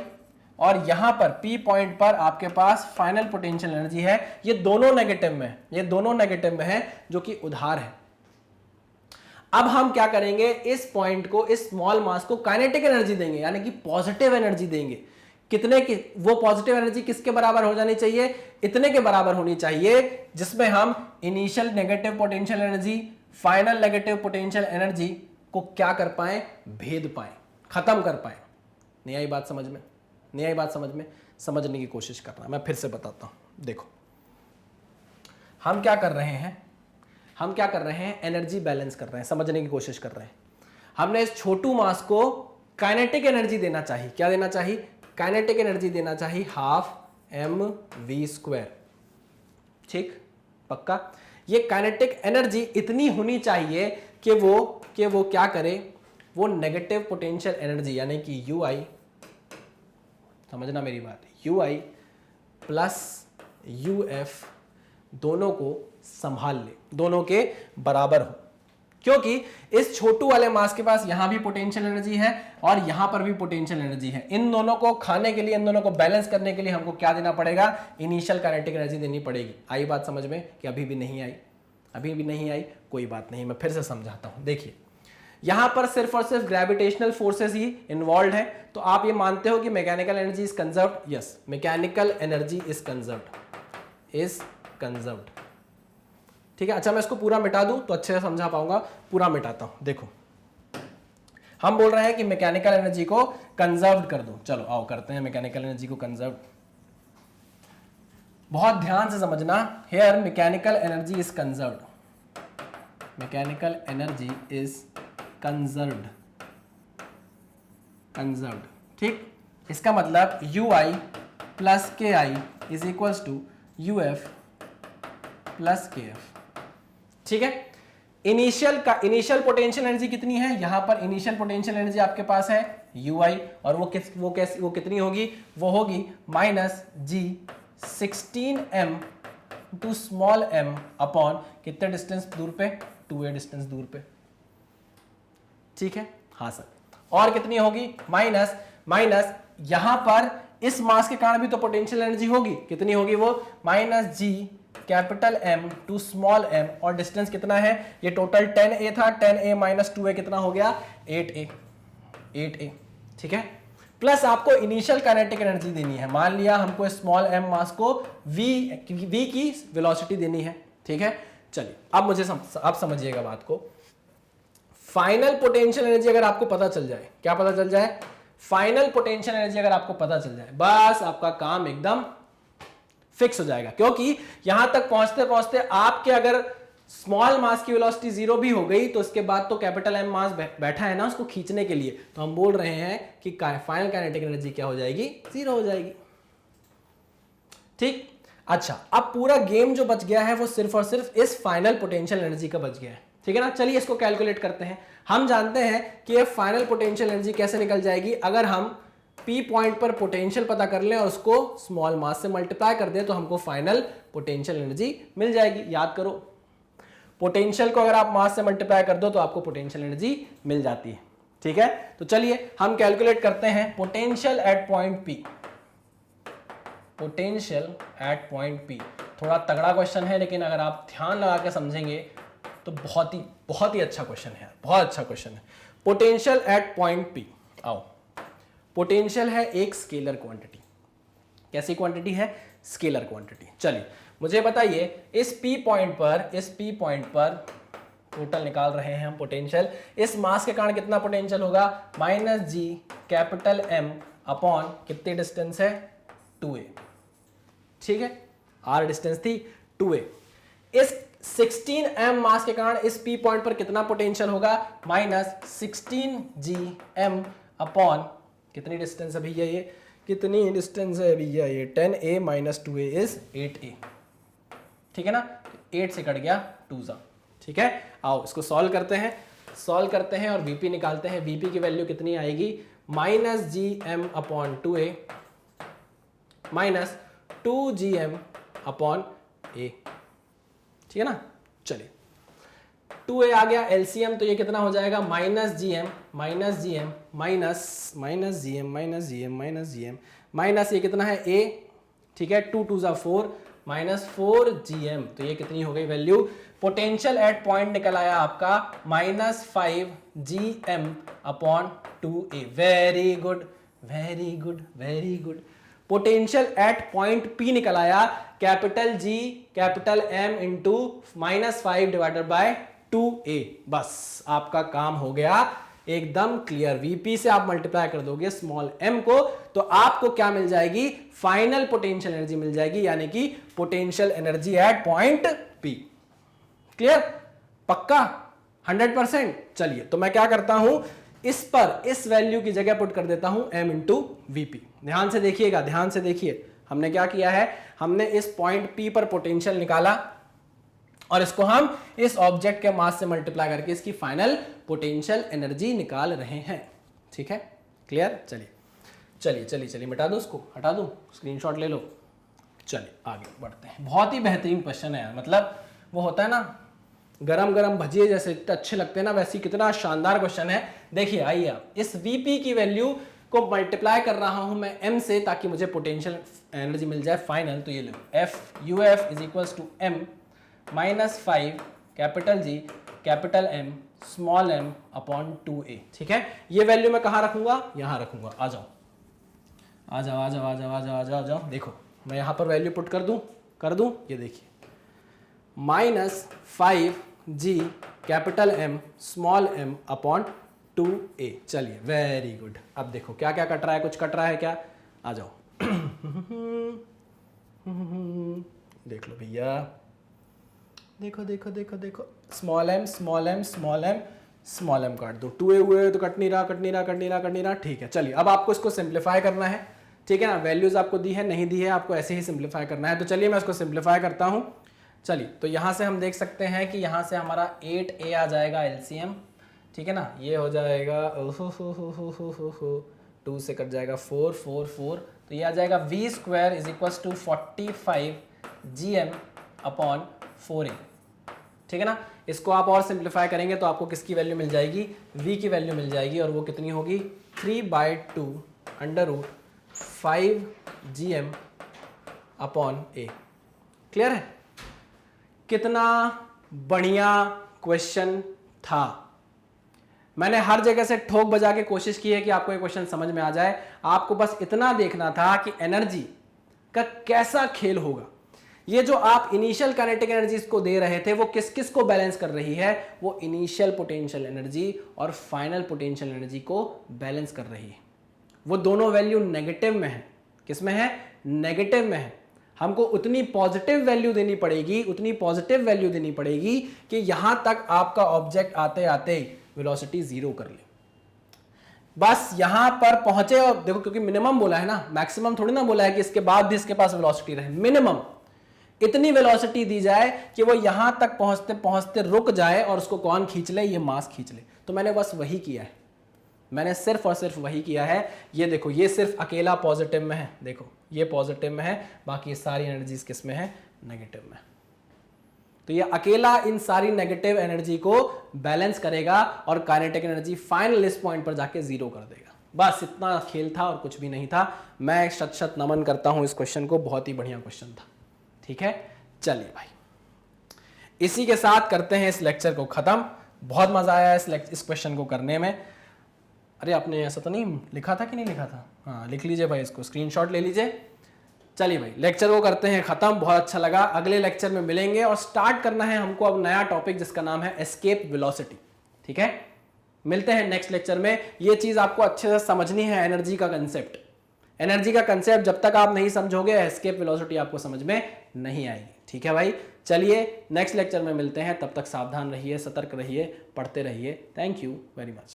और यहां पर P पॉइंट पर आपके पास फाइनल पोटेंशियल एनर्जी है। ये दोनों नेगेटिव में है, ये दोनों नेगेटिव में है जो कि उधार है। अब हम क्या करेंगे, इस पॉइंट को, इस स्मॉल मास को काइनेटिक एनर्जी देंगे, यानी कि पॉजिटिव एनर्जी देंगे। कितने की? वो पॉजिटिव एनर्जी किसके बराबर हो जानी चाहिए? इतने के बराबर होनी चाहिए जिसमें हम initial negative potential energy, final negative potential energy को क्या कर पाए? भेद पाए, खत्म कर पाए। नहीं आई बात समझ में? नहीं आई बात समझ में? समझने की कोशिश करना, मैं फिर से बताता हूं। देखो हम क्या कर रहे हैं, हम क्या कर रहे हैं? एनर्जी बैलेंस कर रहे हैं, समझने की कोशिश कर रहे हैं। हमने इस छोटू मास को काइनेटिक एनर्जी देना चाहिए। क्या देना चाहिए? काइनेटिक एनर्जी देना चाहिए, हाफ mv²। ठीक, पक्का? ये काइनेटिक एनर्जी इतनी होनी चाहिए कि वो क्या करे? वो नेगेटिव पोटेंशियल एनर्जी यानी कि ui, समझना मेरी बात, ui प्लस uf दोनों को संभाल ले, दोनों के बराबर हो। क्योंकि इस छोटू वाले मास के पास यहां भी पोटेंशियल एनर्जी है और यहां पर भी पोटेंशियल एनर्जी है। इन दोनों को खाने के लिए, इन दोनों को बैलेंस करने के लिए हमको क्या देना पड़ेगा? इनिशियल काइनेटिक एनर्जी देनी पड़ेगी। आई बात समझ में कि अभी भी नहीं आई? अभी भी नहीं आई, कोई बात नहीं, मैं फिर से समझाता हूं। देखिए यहां पर सिर्फ और सिर्फ ग्रेविटेशनल फोर्सेस ही इन्वॉल्व है, तो आप ये मानते हो कि mechanical energy is conserved? Yes, mechanical energy is conserved, ठीक है। अच्छा मैं इसको पूरा मिटा दूं तो अच्छे से समझा पाऊंगा, पूरा मिटाता हूं। देखो हम बोल रहे हैं कि मैकेनिकल एनर्जी को कंजर्व कर दो। चलो आओ करते हैं मैकेनिकल एनर्जी को कंजर्व। बहुत ध्यान से समझना, here mechanical energy is conserved, mechanical energy is conserved, ठीक। इसका मतलब ui plus K I is equals to uf plus K F, ठीक है। इनिशियल पोटेंशियल एनर्जी कितनी है? यहां पर इनिशियल पोटेंशियल एनर्जी आपके पास है ui, और वो कितनी होगी? वो होगी minus G 16m to small m upon कितने डिस्टेंस दूर पे? 2a डिस्टेंस दूर पे, ठीक है। हाँ सर, और कितनी होगी? माइनस यहां पर इस मास के कारण भी तो पोटेंशियल एनर्जी होगी, कितनी होगी वो? Minus G capital M to small m, और डिस्टेंस कितना है? ये टोटल 10a था, 10a माइनस 2a कितना हो गया? 8a, ठीक है। प्लस आपको इनिशियल काइनेटिक एनर्जी देनी है। मान लिया हमको स्मॉल m मास को v की वेलोसिटी देनी है, ठीक है। चलिए अब मुझे आप समझिएगा बात को। फाइनल पोटेंशियल एनर्जी अगर आपको पता चल जाए, क्या पता चल जाए? फाइनल पोटेंशियल एनर्जी अगर आपको पता चल जाए, बस आपका काम एकदम फिक्स हो जाएगा। क्योंकि यहां तक पहुंचते पहुंचते आपके अगर स्मॉल मास की वेलोसिटी 0 भी हो गई तो इसके बाद तो कैपिटल M मास बैठा है ना उसको खींचने के लिए, तो हम बोल रहे हैं कि फाइनल काइनेटिक एनर्जी क्या हो जाएगी? 0 हो जाएगी, ठीक। अच्छा अब पूरा गेम जो बच गया है वो सिर्फ और सिर्फ इस फाइनल पोटेंशियल एनर्जी का बच गया है, ठीक है ना। चलिए इसको कैलकुलेट करते हैं। हम जानते हैं कि ये फाइनल पोटेंशियल एनर्जी कैसे निकल जाएगी। अगर हम P पॉइंट पर पोटेंशियल पता कर लें और उसको स्मॉल मास से मल्टीप्लाई कर दें तो हमको फाइनल पोटेंशियल एनर्जी मिल जाएगी। याद करो, पोटेंशियल को अगर आप मास से मल्टीप्लाई कर दो तो आपको पोटेंशियल एनर्जी मिल जाती है, ठीक है। तो चलिए हम कैलकुलेट करते हैं potential at point P। Potential at point P थोड़ा तगड़ा क्वेश्चन है, लेकिन अगर आप ध्यान लगा के समझेंगे तो बहुत ही अच्छा क्वेश्चन है, बहुत अच्छा क्वेश्चन है। पोटेंशियल एट पॉइंट P, आओ। पोटेंशियल है एक स्केलर क्वांटिटी। कैसी क्वांटिटी है? Scalar quantity. चलिए मुझे बताइए इस P पॉइंट पर टोटल निकाल रहे हैं हम पोटेंशियल। इस मास के कारण कितना पोटेंशियल होगा? Minus G capital M upon कितनी डिस्टेंस है? 2a, ठीक है। r डिस्टेंस थी 2a। इस 16m मास के कारण इस P पॉइंट पर कितना पोटेंशियल होगा? माइनस 16 जी m अपॉन कितनी डिस्टेंस है भैया ये, कितनी डिस्टेंस है भैया ये, 10a minus 2a is 8a, ठीक है ना, 8 से कट गया 2 जा, ठीक है। आओ इसको सॉल्व करते हैं, और VP निकालते हैं। VP की वैल्यू कितनी आएगी, minus GM upon 2a minus 2GM upon a, ठीक है ना। चलिए 2a आ गया LCM, तो ये कितना हो जाएगा, minus GM minus GM minus ये कितना है a, ठीक है, 2 2 जा 4 माइनस 4GM, तो ये कितनी हो गई वैल्यू, पोटेंशियल एट पॉइंट निकल आया आपका minus 5GM upon 2a। Very good very good very good. Potential at point P निकल आया capital G capital M into minus 5 divided by 2a। बस आपका काम हो गया एकदम क्लियर। VP से आप मल्टीप्लाई कर दोगे स्मॉल m को, तो आपको क्या मिल जाएगी, फाइनल पोटेंशियल एनर्जी मिल जाएगी, यानी कि potential energy at point P। Clear, पक्का 100%। चलिए तो मैं क्या करता हूं, इस पर इस वैल्यू की जगह पुट कर देता हूं m इंटू VP। ध्यान से देखिएगा, ध्यान से देखिए, हमने क्या किया है, हमने इस पॉइंट P पर पोटेंशियल निकाला और इसको हम इस ऑब्जेक्ट के मास से मल्टीप्लाई करके इसकी फाइनल पोटेंशियल एनर्जी निकाल रहे हैं, ठीक है, क्लियर। चलिए चलिए चलिए चलिए मिटा दो उसको, हटा दो, स्क्रीनशॉट ले लो। चलिए आगे बढ़ते हैं। बहुत ही बेहतरीन क्वेश्चन है यार, मतलब वो होता है ना गरम गरम भजिए जैसे अच्छे लगते हैं ना, वैसे कितना शानदार क्वेश्चन है। देखिए आइए आप, इस VP की वैल्यू को मल्टीप्लाई कर रहा हूं मैं m से, ताकि मुझे पोटेंशियल एनर्जी मिल जाए फाइनल। तो ये लो FUF is equals to m minus 5 capital G capital M small m upon 2a, ठीक है। ये वैल्यू मैं कहाँ रखूंगा, यहाँ रखूंगा। आ जाओ आ जाओ आ जाओ आ जाओ आ जाओ आ जाओ आ जाओ, देखो मैं यहाँ पर वैल्यू पुट कर दूं, ये देखिए minus 5G capital M small m upon 2a। चलिए वेरी गुड। अब देखो क्या क्या कट रहा है, कुछ कट रहा है क्या, आ जाओ देख लो भैया, देखो देखो देखो देखो, small m small m small m small m काट दो, 2a हुए तो कट नहीं रहा, ठीक है। चलिए अब आपको इसको सिंप्लीफाई करना है, ठीक है ना। वैल्यूज आपको दी है नहीं दी है, आपको ऐसे ही सिंप्लीफाई करना है। तो चलिए मैं इसको सिंप्लीफाई करता हूं। चलिए तो यहां से हम देख सकते हैं कि यहां से हमारा 8a आ जाएगा LCM, ठीक है ना। ये हो जाएगा 2 से कट जाएगा 4 4 4, तो ये आ जाएगा v square is equal to 45GM upon 4a, ठीक है ना। इसको आप और सिंप्लीफाई करेंगे तो आपको किसकी वैल्यू मिल जाएगी, v की वैल्यू मिल जाएगी, और वो कितनी होगी 3/2 under root 5GM upon a। Clear है, कितना बढ़िया क्वेश्चन था। मैंने हर जगह से ठोक बजा के कोशिश की है कि आपको ये क्वेश्चन समझ में आ जाए। आपको बस इतना देखना था कि एनर्जी का कैसा खेल होगा। ये जो आप इनिशियल काइनेटिक एनर्जी को दे रहे थे, वो किस किस को बैलेंस कर रही है, वो इनिशियल पोटेंशियल एनर्जी और फाइनल पोटेंशियल एनर्जी को बैलेंस कर रही है। वो दोनों वैल्यू नेगेटिव में है। किस में है, नेगेटिव में है। हमको उतनी पॉजिटिव वैल्यू देनी पड़ेगी कि यहां तक आपका ऑब्जेक्ट आते आते वेलोसिटी 0 कर ले। बस यहां पर पहुंचे, और देखो क्योंकि मिनिमम बोला है ना, मैक्सिमम थोड़ी ना बोला है कि इसके बाद भी इसके पास वेलोसिटी रहे। मिनिमम इतनी वेलोसिटी दी जाए कि वो यहां तक पहुंचते पहुंचते रुक जाए, और उसको कौन खींच ले, ये मास खींच ले। तो मैंने बस वही किया है, मैंने सिर्फ और सिर्फ वही किया है। ये देखो, ये सिर्फ अकेला पॉजिटिव में है, देखो ये पॉजिटिव में है, बाकी ये सारी एनर्जीज किस में है, नेगेटिव में। तो ये अकेला इन सारी नेगेटिव एनर्जी को बैलेंस करेगा, और काइनेटिक एनर्जी फाइनल इस पॉइंट पर जाके 0 कर देगा। बस इतना खेल था और कुछ भी नहीं था। मैं शत शत नमन करता हूं इस क्वेश्चन को, बहुत ही बढ़िया क्वेश्चन था, ठीक है। चलिए भाई, इसी के साथ करते हैं इस लेक्चर को खत्म। बहुत मजा आया इस क्वेश्चन को करने में। अरे आपने ऐसा तो नहीं लिखा था कि नहीं लिखा था, हाँ लिख लीजिए भाई, इसको स्क्रीनशॉट ले लीजिए। चलिए भाई, लेक्चर को करते हैं खत्म। बहुत अच्छा लगा, अगले लेक्चर में मिलेंगे, और स्टार्ट करना है हमको अब नया टॉपिक जिसका नाम है एस्केप वेलोसिटी, ठीक है। मिलते हैं नेक्स्ट लेक्चर में। ये चीज आपको अच्छे से समझनी है, एनर्जी का कंसेप्ट। एनर्जी का कंसेप्ट जब तक आप नहीं समझोगे, एस्केप वेलोसिटी आपको समझ में नहीं आएगी, ठीक है भाई। चलिए नेक्स्ट लेक्चर में मिलते हैं, तब तक सावधान रहिए, सतर्क रहिए, पढ़ते रहिए। Thank you very much.